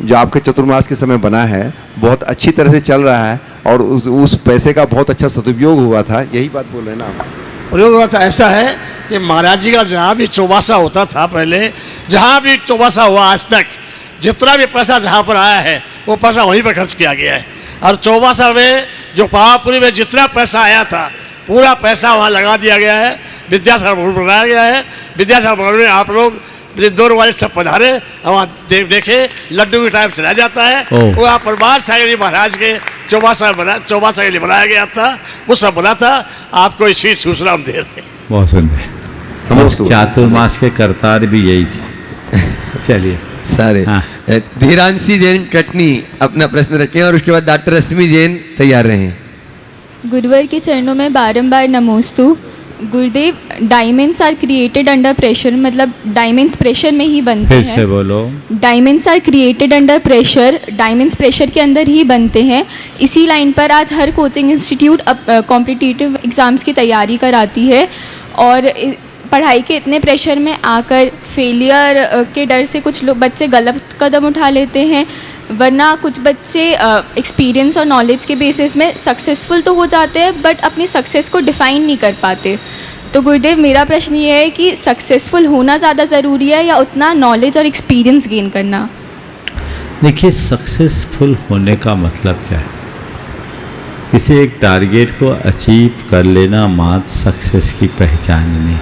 जो आपके चतुर्मास के समय बना है, बहुत अच्छी तरह से चल रहा है, और उस पैसे का बहुत अच्छा सदुपयोग हुआ था, यही बात बोल रहे हैं ना आप? प्रयोग हुआ था। ऐसा है कि महाराज जी का जहाँ भी चौबासा होता था, पहले जहाँ भी चौबासा हुआ आज तक, जितना भी पैसा जहाँ पर आया है वो पैसा वहीं पर खर्च किया गया है। और चौबासा में जो पावापुरी में जितना पैसा आया था, पूरा पैसा वहाँ लगा दिया गया है। विद्यासागर भवन बनाया गया है। विद्यासागर भवन में आप लोग दौर वाले सब पधारे, वहाँ देखे लड्डू की टाइम चला जाता है। वो आप परमार सागर जी महाराज के चौबासा के लिए बनाया गया था, वो सब बना था। आपको इसी सूचना हम दे रहे हैं। बहुत सुंदर। चातुर्मास के करतार भी यही थे। चलिए सारे। हाँ। धीरांशी जैन कटनी अपना प्रश्न रखें, और उसके बाद डॉक्टर रश्मि जैन तैयार रहें। गुरुवर के चरणों में बारंबार नमोस्तु। गुरुदेव, diamonds are created under pressure, मतलब डायमंड्स प्रेशर में ही बनते हैं। फिर से बोलो। Diamonds are created under pressure, diamonds pressure के अंदर ही बनते हैं। इसी लाइन पर आज हर कोचिंग इंस्टीट्यूट कॉम्पिटिटिव एग्ज़ाम्स की तैयारी कराती है, और पढ़ाई के इतने प्रेशर में आकर फेलियर के डर से कुछ लोग बच्चे गलत कदम उठा लेते हैं, वरना कुछ बच्चे एक्सपीरियंस और नॉलेज के बेसिस में सक्सेसफुल तो हो जाते हैं, बट अपनी सक्सेस को डिफ़ाइन नहीं कर पाते। तो गुरुदेव, मेरा प्रश्न ये है कि सक्सेसफुल होना ज़्यादा ज़रूरी है या उतना नॉलेज और एक्सपीरियंस गेन करना? देखिए, सक्सेसफुल होने का मतलब क्या है? किसी एक टारगेट को अचीव कर लेना मात्र सक्सेस की पहचान नहीं।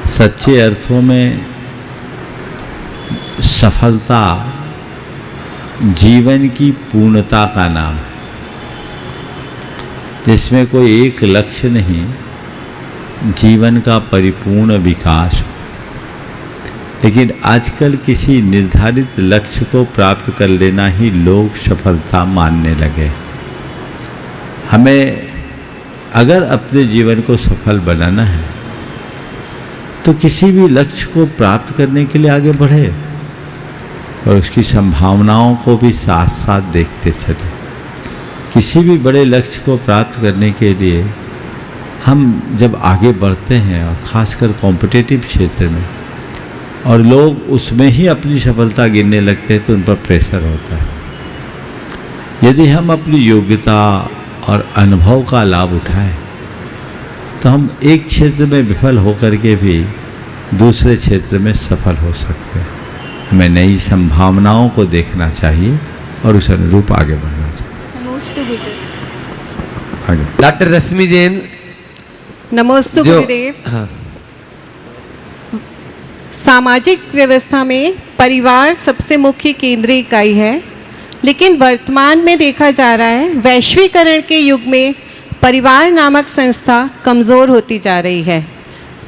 सच्चे अर्थों में सफलता जीवन की पूर्णता का नाम है, जिसमें कोई एक लक्ष्य नहीं, जीवन का परिपूर्ण विकास हो। लेकिन आजकल किसी निर्धारित लक्ष्य को प्राप्त कर लेना ही लोग सफलता मानने लगे। हमें अगर अपने जीवन को सफल बनाना है तो किसी भी लक्ष्य को प्राप्त करने के लिए आगे बढ़े और उसकी संभावनाओं को भी साथ साथ देखते चले। किसी भी बड़े लक्ष्य को प्राप्त करने के लिए हम जब आगे बढ़ते हैं और ख़ासकर कॉम्पिटिटिव क्षेत्र में, और लोग उसमें ही अपनी सफलता गिनने लगते हैं तो उन पर प्रेशर होता है। यदि हम अपनी योग्यता और अनुभव का लाभ उठाएं तो हम एक क्षेत्र में विफल होकर के भी दूसरे क्षेत्र में सफल हो सकते हैं। हमें नई संभावनाओं को देखना चाहिए और उस अनुरूप आगे बढ़ना चाहिए। आगे डॉक्टर रश्मि जैन। नमोस्तु गुरुदेव। हाँ। सामाजिक व्यवस्था में परिवार सबसे मुख्य केंद्रीय इकाई है, लेकिन वर्तमान में देखा जा रहा है वैश्वीकरण के युग में परिवार नामक संस्था कमज़ोर होती जा रही है।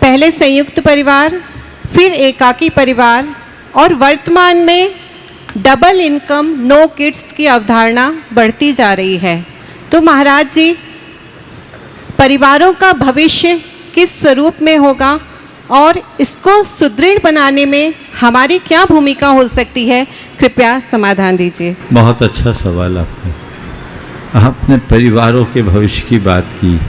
पहले संयुक्त परिवार, फिर एकाकी परिवार और वर्तमान में डबल इनकम नो किड्स की अवधारणा बढ़ती जा रही है। तो महाराज जी, परिवारों का भविष्य किस स्वरूप में होगा और इसको सुदृढ़ बनाने में हमारी क्या भूमिका हो सकती है, कृपया समाधान दीजिए। बहुत अच्छा सवाल आपने परिवारों के भविष्य की बात की।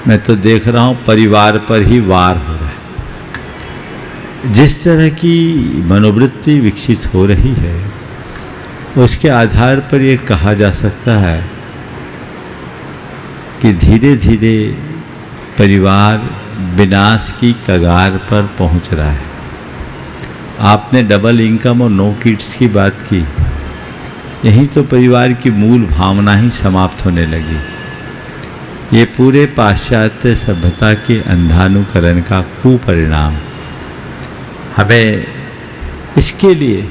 मैं तो देख रहा हूँ परिवार पर ही वार हो रहा है। जिस तरह की मनोवृत्ति विकसित हो रही है उसके आधार पर ये कहा जा सकता है कि धीरे धीरे परिवार विनाश की कगार पर पहुंच रहा है। आपने डबल इनकम और नो किड्स की बात की। यही तो परिवार की मूल भावना ही समाप्त होने लगी। ये पूरे पाश्चात्य सभ्यता के अंधानुकरण का कुपरिणाम। हमें इसके लिए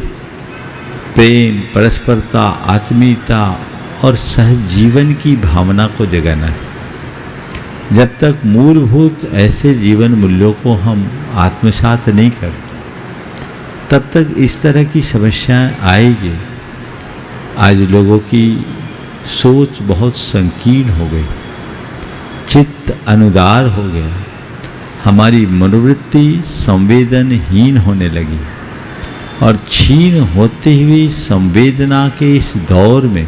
प्रेम, परस्परता, आत्मीयता और सहजीवन की भावना को जगाना है। जब तक मूलभूत ऐसे जीवन मूल्यों को हम आत्मसात नहीं करते तब तक इस तरह की समस्याएं आएगी। आज लोगों की सोच बहुत संकीर्ण हो गई, चित्त अनुदार हो गया, हमारी मनोवृत्ति संवेदनहीन होने लगी और क्षीण होते हुए संवेदना के इस दौर में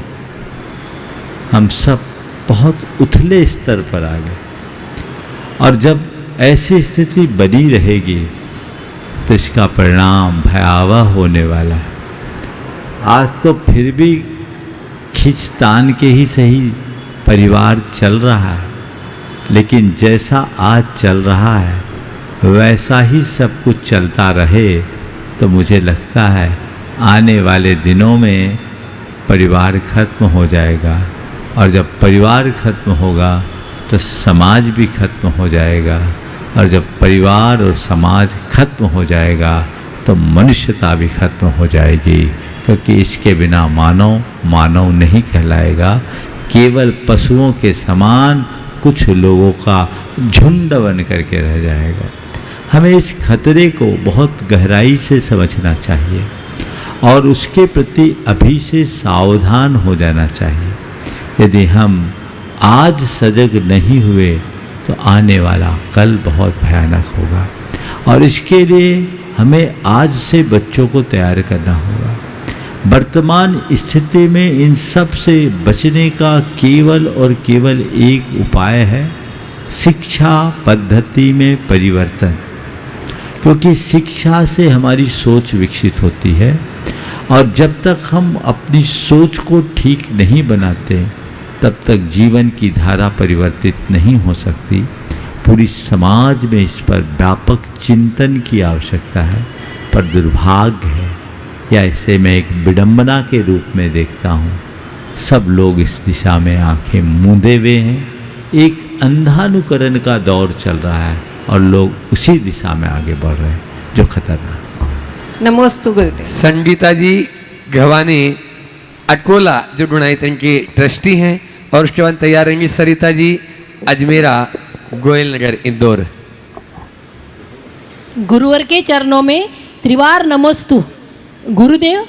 हम सब बहुत उथले स्तर पर आ गए। और जब ऐसी स्थिति बनी रहेगी तो इसका परिणाम भयावह होने वाला है। आज तो फिर भी खींचतान के ही सही परिवार चल रहा है, लेकिन जैसा आज चल रहा है वैसा ही सब कुछ चलता रहे तो मुझे लगता है आने वाले दिनों में परिवार खत्म हो जाएगा। और जब परिवार खत्म होगा तो समाज भी खत्म हो जाएगा, और जब परिवार और समाज खत्म हो जाएगा तो मनुष्यता भी खत्म हो जाएगी, क्योंकि इसके बिना मानव मानव नहीं कहलाएगा। केवल पशुओं के समान कुछ लोगों का झुंड बन करके रह जाएगा। हमें इस खतरे को बहुत गहराई से समझना चाहिए और उसके प्रति अभी से सावधान हो जाना चाहिए। यदि हम आज सजग नहीं हुए तो आने वाला कल बहुत भयानक होगा, और इसके लिए हमें आज से बच्चों को तैयार करना होगा। वर्तमान स्थिति में इन सब से बचने का केवल और केवल एक उपाय है, शिक्षा पद्धति में परिवर्तन। क्योंकि शिक्षा से हमारी सोच विकसित होती है, और जब तक हम अपनी सोच को ठीक नहीं बनाते तब तक जीवन की धारा परिवर्तित नहीं हो सकती। पूरी समाज में इस पर व्यापक चिंतन की आवश्यकता है, पर दुर्भाग्य है या इसे मैं एक विडंबना के रूप में देखता हूँ, सब लोग इस दिशा में आंखें मूंदे हुए हैं। एक अंधानुकरण का दौर चल रहा है और लोग उसी दिशा में आगे बढ़ रहे हैं, जो खतरनाक। नमोस्तु गुरुदेव। संगीता जी घवाने अटकोला जो गुणायतन के ट्रस्टी हैं, और उसके बाद तैयार रहेंगी सरिता जी अजमेरा गोयल नगर इंदौर। गुरुवर के चरणों में त्रिवार नमोस्तु। गुरुदेव,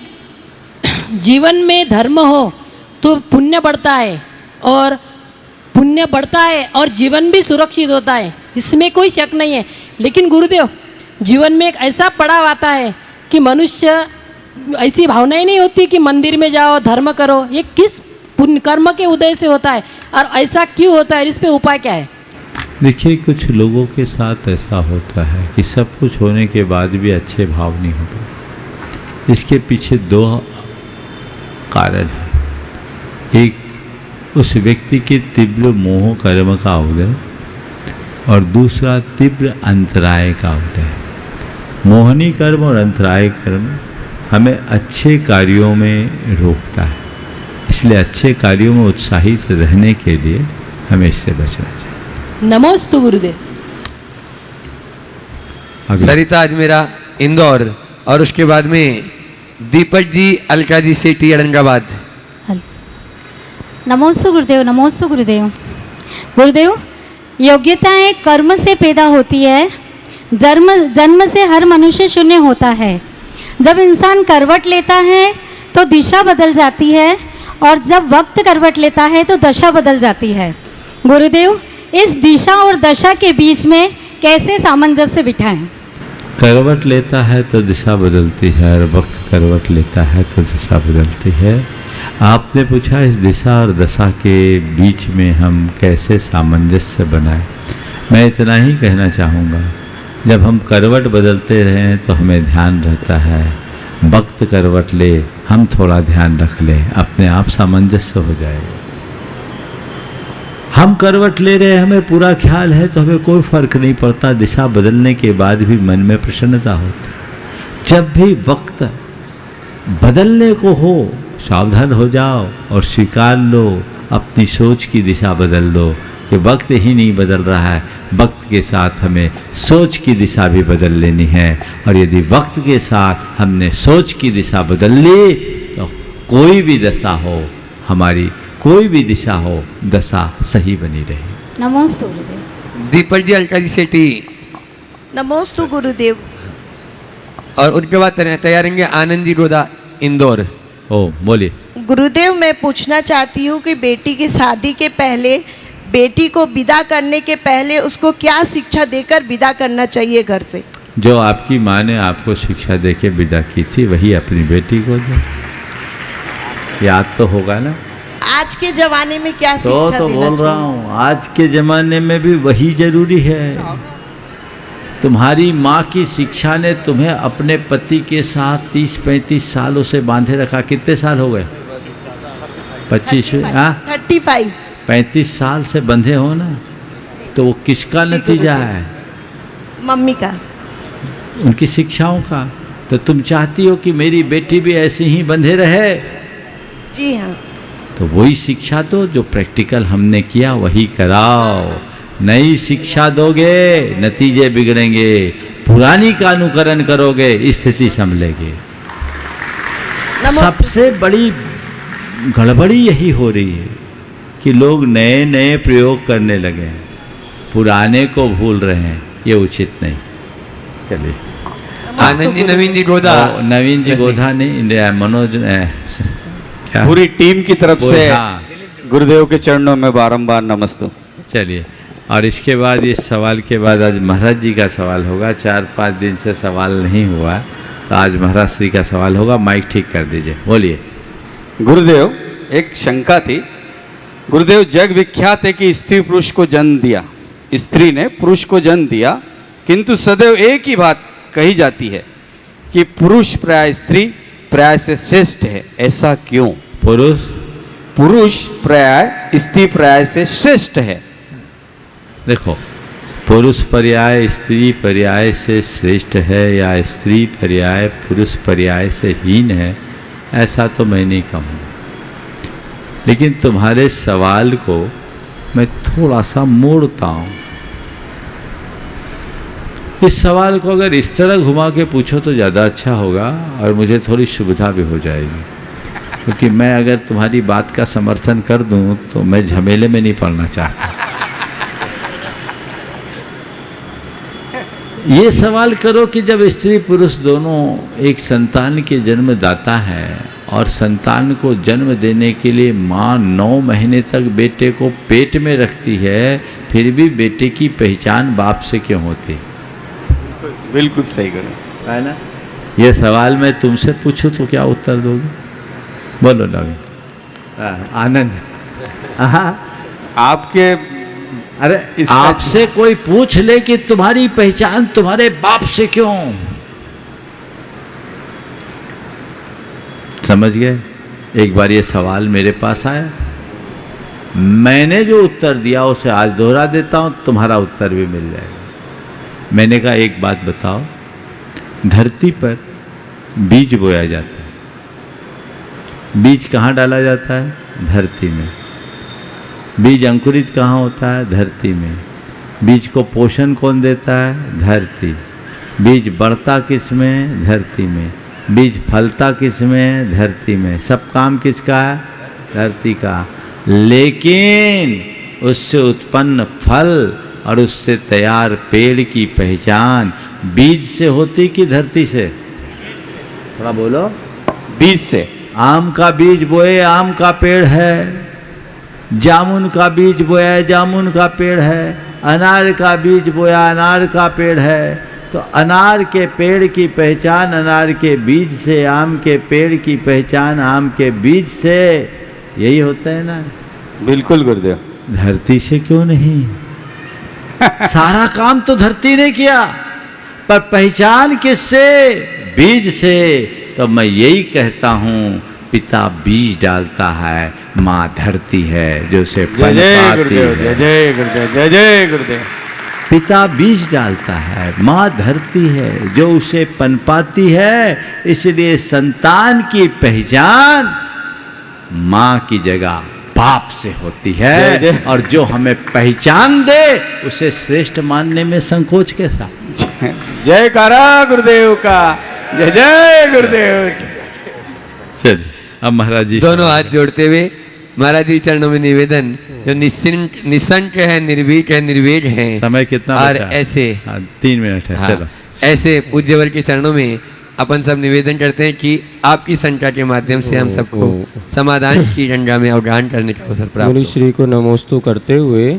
जीवन में धर्म हो तो पुण्य बढ़ता है, और पुण्य बढ़ता है और जीवन भी सुरक्षित होता है, इसमें कोई शक नहीं है। लेकिन गुरुदेव, जीवन में एक ऐसा पड़ाव आता है कि मनुष्य ऐसी भावनाएं नहीं होती कि मंदिर में जाओ धर्म करो। ये किस पुण्य कर्म के उदय से होता है और ऐसा क्यों होता है, इस पे उपाय क्या है? देखिए, कुछ लोगों के साथ ऐसा होता है कि सब कुछ होने के बाद भी अच्छे भाव नहीं होते। इसके पीछे दो कारण है। एक, उस व्यक्ति के तीव्र मोह कर्म का उदय, और दूसरा तीव्र अंतराय का उदय। मोहनी कर्म और अंतराय कर्म हमें अच्छे कार्यों में रोकता है, इसलिए अच्छे कार्यों में उत्साहित रहने के लिए हमें इससे बचना चाहिए। नमोस्तु गुरुदेव। सरिता अजमेरा इंदौर, और उसके बाद में दीपक जी अलका जी सेठी औरंगाबाद। नमोस्तु गुरुदेव। नमोस्तु गुरुदेव। गुरुदेव, योग्यताएं कर्म से पैदा होती है। जन्म से हर मनुष्य शून्य होता है। जब इंसान करवट लेता है तो दिशा बदल जाती है, और जब वक्त करवट लेता है तो दशा बदल जाती है। गुरुदेव, इस दिशा और दशा के बीच में कैसे सामंजस्य बिठाएं? करवट लेता है तो दिशा बदलती है, और वक्त करवट लेता है तो दिशा बदलती है। आपने पूछा इस दिशा और दशा के बीच में हम कैसे सामंजस्य बनाएं। मैं इतना ही कहना चाहूँगा, जब हम करवट बदलते रहें तो हमें ध्यान रहता है, वक्त करवट ले हम थोड़ा ध्यान रख लें, अपने आप सामंजस्य हो जाएगा। हम करवट ले रहे, हमें पूरा ख्याल है तो हमें कोई फर्क नहीं पड़ता, दिशा बदलने के बाद भी मन में प्रसन्नता होती। जब भी वक्त बदलने को हो, सावधान हो जाओ और स्वीकार लो, अपनी सोच की दिशा बदल दो कि वक्त ही नहीं बदल रहा है, वक्त के साथ हमें सोच की दिशा भी बदल लेनी है। और यदि वक्त के साथ हमने सोच की दिशा बदल ली तो कोई भी दशा हो, हमारी कोई भी दिशा हो, दशा सही बनी रहे। नमोस्तु गुरुदेव। दीपक जी अलका जी सेठी। नमोस्तु गुरुदेव। और उनके बाद तैयार रहेंगे आनंद जी गोदा इंदौर। ओ बोलिए। गुरुदेव, मैं पूछना चाहती हूँ कि बेटी की शादी के पहले, बेटी को विदा करने के पहले उसको क्या शिक्षा देकर विदा करना चाहिए घर से? जो आपकी माँ ने आपको शिक्षा देके विदा की थी वही अपनी बेटी को दो। याद तो होगा ना? आज के जमाने में क्या शिक्षा देना चाहिए? बोल रहा हूँ, आज के जमाने में भी वही जरूरी है। तुम्हारी माँ की शिक्षा ने तुम्हें अपने पति के साथ 30-35 सालों से बांधे रखा। कितने साल हो गए? 25, 35। 35 साल से बंधे हो ना, तो वो किसका नतीजा है? मम्मी का, उनकी शिक्षाओं का। तो तुम चाहती हो कि मेरी बेटी भी ऐसे ही बंधे रहे? जी हाँ। तो वही शिक्षा दो, जो प्रैक्टिकल हमने किया वही कराओ। नई शिक्षा दोगे नतीजे बिगड़ेंगे, पुरानी का अनुकरण करोगे स्थिति संभलेगी। सबसे बड़ी गड़बड़ी यही हो रही है कि लोग नए नए प्रयोग करने लगे हैं, पुराने को भूल रहे हैं, ये उचित नहीं। चलिए आनंद जी, नवीन जी गोधा। नवीन जी गोधा ने मनोज क्या पूरी टीम की तरफ से गुरुदेव के चरणों में बारंबार नमस्ते। चलिए, और इसके बाद इस सवाल के बाद आज महाराज जी का सवाल होगा। 4-5 दिन से सवाल नहीं हुआ, तो आज महाराज श्री का सवाल होगा। माइक ठीक कर दीजिए, बोलिए। गुरुदेव, एक शंका थी। गुरुदेव, जग विख्यात है कि स्त्री पुरुष को जन्म दिया, स्त्री ने पुरुष को जन्म दिया, किंतु सदैव एक ही बात कही जाती है कि पुरुष प्राय स्त्री प्राय से श्रेष्ठ है। ऐसा क्यों? पुरुष प्राय स्त्री प्राय से श्रेष्ठ है। देखो, पुरुष पर्याय स्त्री पर्याय से श्रेष्ठ है या स्त्री पर्याय पुरुष पर्याय से हीन है, ऐसा तो मैं नहीं कहूँगा। लेकिन तुम्हारे सवाल को मैं थोड़ा सा मोड़ता हूँ। इस सवाल को अगर इस तरह घुमा के पूछो तो ज़्यादा अच्छा होगा और मुझे थोड़ी सुविधा भी हो जाएगी, क्योंकि मैं अगर तुम्हारी बात का समर्थन कर दूं तो मैं झमेले में नहीं पड़ना चाहता। ये सवाल करो कि जब स्त्री पुरुष दोनों एक संतान के जन्मदाता है और संतान को जन्म देने के लिए माँ 9 महीने तक बेटे को पेट में रखती है, फिर भी बेटे की पहचान बाप से क्यों होती? बिल्कुल सही करो, है ना? ये सवाल मैं तुमसे पूछूं तो क्या उत्तर दोगे? बोलो नवीन। आनंद। आपके अरे आपसे कोई पूछ ले कि तुम्हारी पहचान तुम्हारे बाप से क्यों? समझ गए? एक बार ये सवाल मेरे पास आया, मैंने जो उत्तर दिया उसे आज दोहरा देता हूं, तुम्हारा उत्तर भी मिल जाएगा। मैंने कहा एक बात बताओ, धरती पर बीज बोया जाता है, बीज कहाँ डाला जाता है? धरती में। बीज अंकुरित कहाँ होता है? धरती में। बीज को पोषण कौन देता है? धरती। बीज बढ़ता किस में? धरती में। बीज फलता किस में? धरती में। सब काम किसका है? धरती का। लेकिन उससे उत्पन्न फल और उससे तैयार पेड़ की पहचान बीज से होती कि धरती से? थोड़ा बोलो। बीज से। आम का बीज बोए आम का पेड़ है, जामुन का बीज बोया जामुन का पेड़ है, अनार का बीज बोया अनार का पेड़ है। तो अनार के पेड़ की पहचान अनार के बीज से, आम के पेड़ की पहचान आम के बीज से, यही होता है ना? बिल्कुल गुरुदेव। धरती से क्यों नहीं? सारा काम तो धरती ने किया, पर पहचान किससे? बीज से। तो मैं यही कहता हूँ, पिता बीज डालता है, माँ धरती है जो उसे पनपाती है। जय जय गुरुदेव, जय जय गुरुदेव। पिता बीज डालता है, माँ धरती है जो उसे पनपाती है। इसलिए संतान की पहचान माँ की जगह बाप से होती है। जय जय। और जो हमें पहचान दे उसे श्रेष्ठ मानने में संकोच कैसा? जय कारा गुरुदेव का, जय जय गुरुदेव। चलिए अब महाराज जी दोनों हाथ जोड़ते हुए महाराज जी चरणों में निवेदन, जो निसंक है, निर्भीक है, निर्वेद है। समय कितना और बचा? ऐसे 3 मिनट है। चलो ऐसे पूज्यवर के चरणों में अपन सब निवेदन करते हैं कि आपकी संख्या के माध्यम से हम सबको समाधान की गंगा में अवगाहन करने का अवसर प्राप्त मुनि श्री को नमोस्तु करते हुए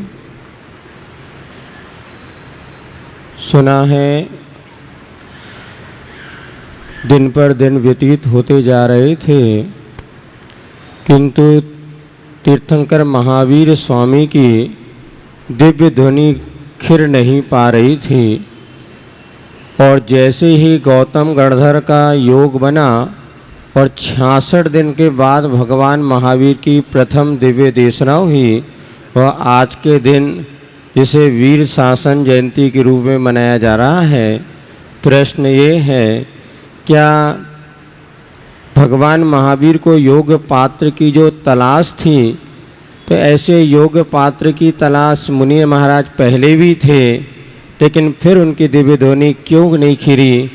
सुना है दिन पर दिन व्यतीत होते जा रहे थे, किंतु तीर्थंकर महावीर स्वामी की दिव्य ध्वनि खिर नहीं पा रही थी। और जैसे ही गौतम गणधर का योग बना और 66 दिन के बाद भगवान महावीर की प्रथम दिव्य देशना हुई, वह आज के दिन जिसे वीर शासन जयंती के रूप में मनाया जा रहा है। प्रश्न ये है, क्या भगवान महावीर को योग पात्र की जो तलाश थी, तो ऐसे योग पात्र की तलाश मुनि महाराज पहले भी थे, लेकिन फिर उनकी दिव्य ध्वनि क्यों नहीं खिरी?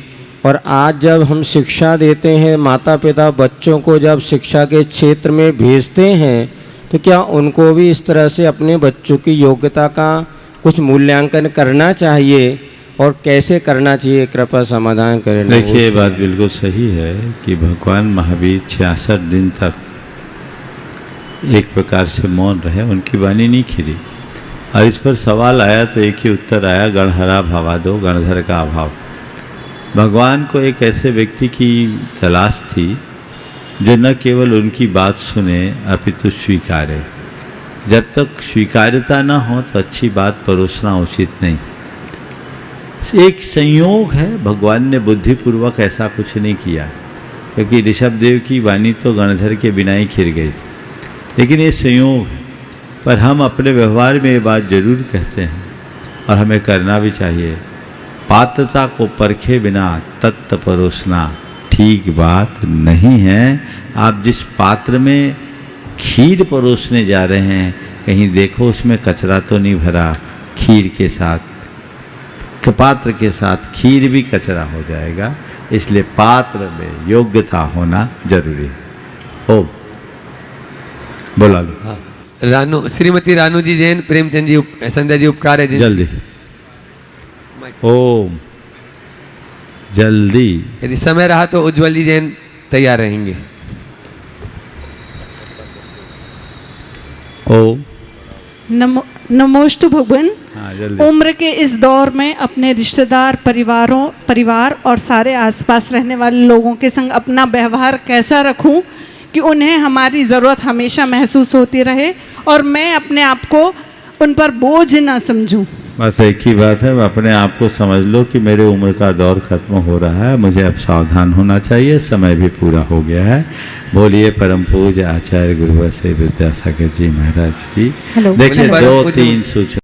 और आज जब हम शिक्षा देते हैं, माता पिता बच्चों को जब शिक्षा के क्षेत्र में भेजते हैं, तो क्या उनको भी इस तरह से अपने बच्चों की योग्यता का कुछ मूल्यांकन करना चाहिए और कैसे करना चाहिए? कृपया समाधान करें। देखिए, ये बात बिल्कुल सही है कि भगवान महावीर 66 दिन तक एक प्रकार से मौन रहे, उनकी वाणी नहीं खिली। और इस पर सवाल आया तो एक ही उत्तर आया, गणहरा भावादो, गणधर का अभाव। भगवान को एक ऐसे व्यक्ति की तलाश थी जो न केवल उनकी बात सुने अपितु स्वीकारे। जब तक स्वीकार्यता न हो तो अच्छी बात परोसना उचित नहीं। एक संयोग है, भगवान ने बुद्धिपूर्वक ऐसा कुछ नहीं किया, क्योंकि ऋषभदेव की वाणी तो गणधर के बिना ही खिर गई थी। लेकिन ये संयोग है, पर हम अपने व्यवहार में ये बात जरूर कहते हैं और हमें करना भी चाहिए। पात्रता को परखे बिना तत्व परोसना ठीक बात नहीं है। आप जिस पात्र में खीर परोसने जा रहे हैं, कहीं देखो उसमें कचरा तो नहीं भरा खीर के साथ। पात्र के साथ खीर भी कचरा हो जाएगा, इसलिए पात्र में योग्यता होना जरूरी है। ओम बोला लो। हाँ, रानू, श्रीमती रानू जी जैन, प्रेमचंद जी, संध्या जी उपकार है जल्दी। ओम जल्दी। यदि समय रहा तो उज्जवल जी जैन तैयार रहेंगे। ओम नमोस्तु भगवान। हाँ, जल्दी। उम्र के इस दौर में अपने रिश्तेदार, परिवार और सारे आसपास रहने वाले लोगों के संग अपना व्यवहार कैसा रखूं कि उन्हें हमारी ज़रूरत हमेशा महसूस होती रहे और मैं अपने आप को उन पर बोझ ना समझूं। बस एक ही बात है, अपने आप को समझ लो कि मेरे उम्र का दौर खत्म हो रहा है, मुझे अब सावधान होना चाहिए, समय भी पूरा हो गया है। बोलिए परम पूज्य आचार्य गुरु से विद्यासागर जी महाराज की। हेलो। देखिए बोलिए परम 2-3 सूचना।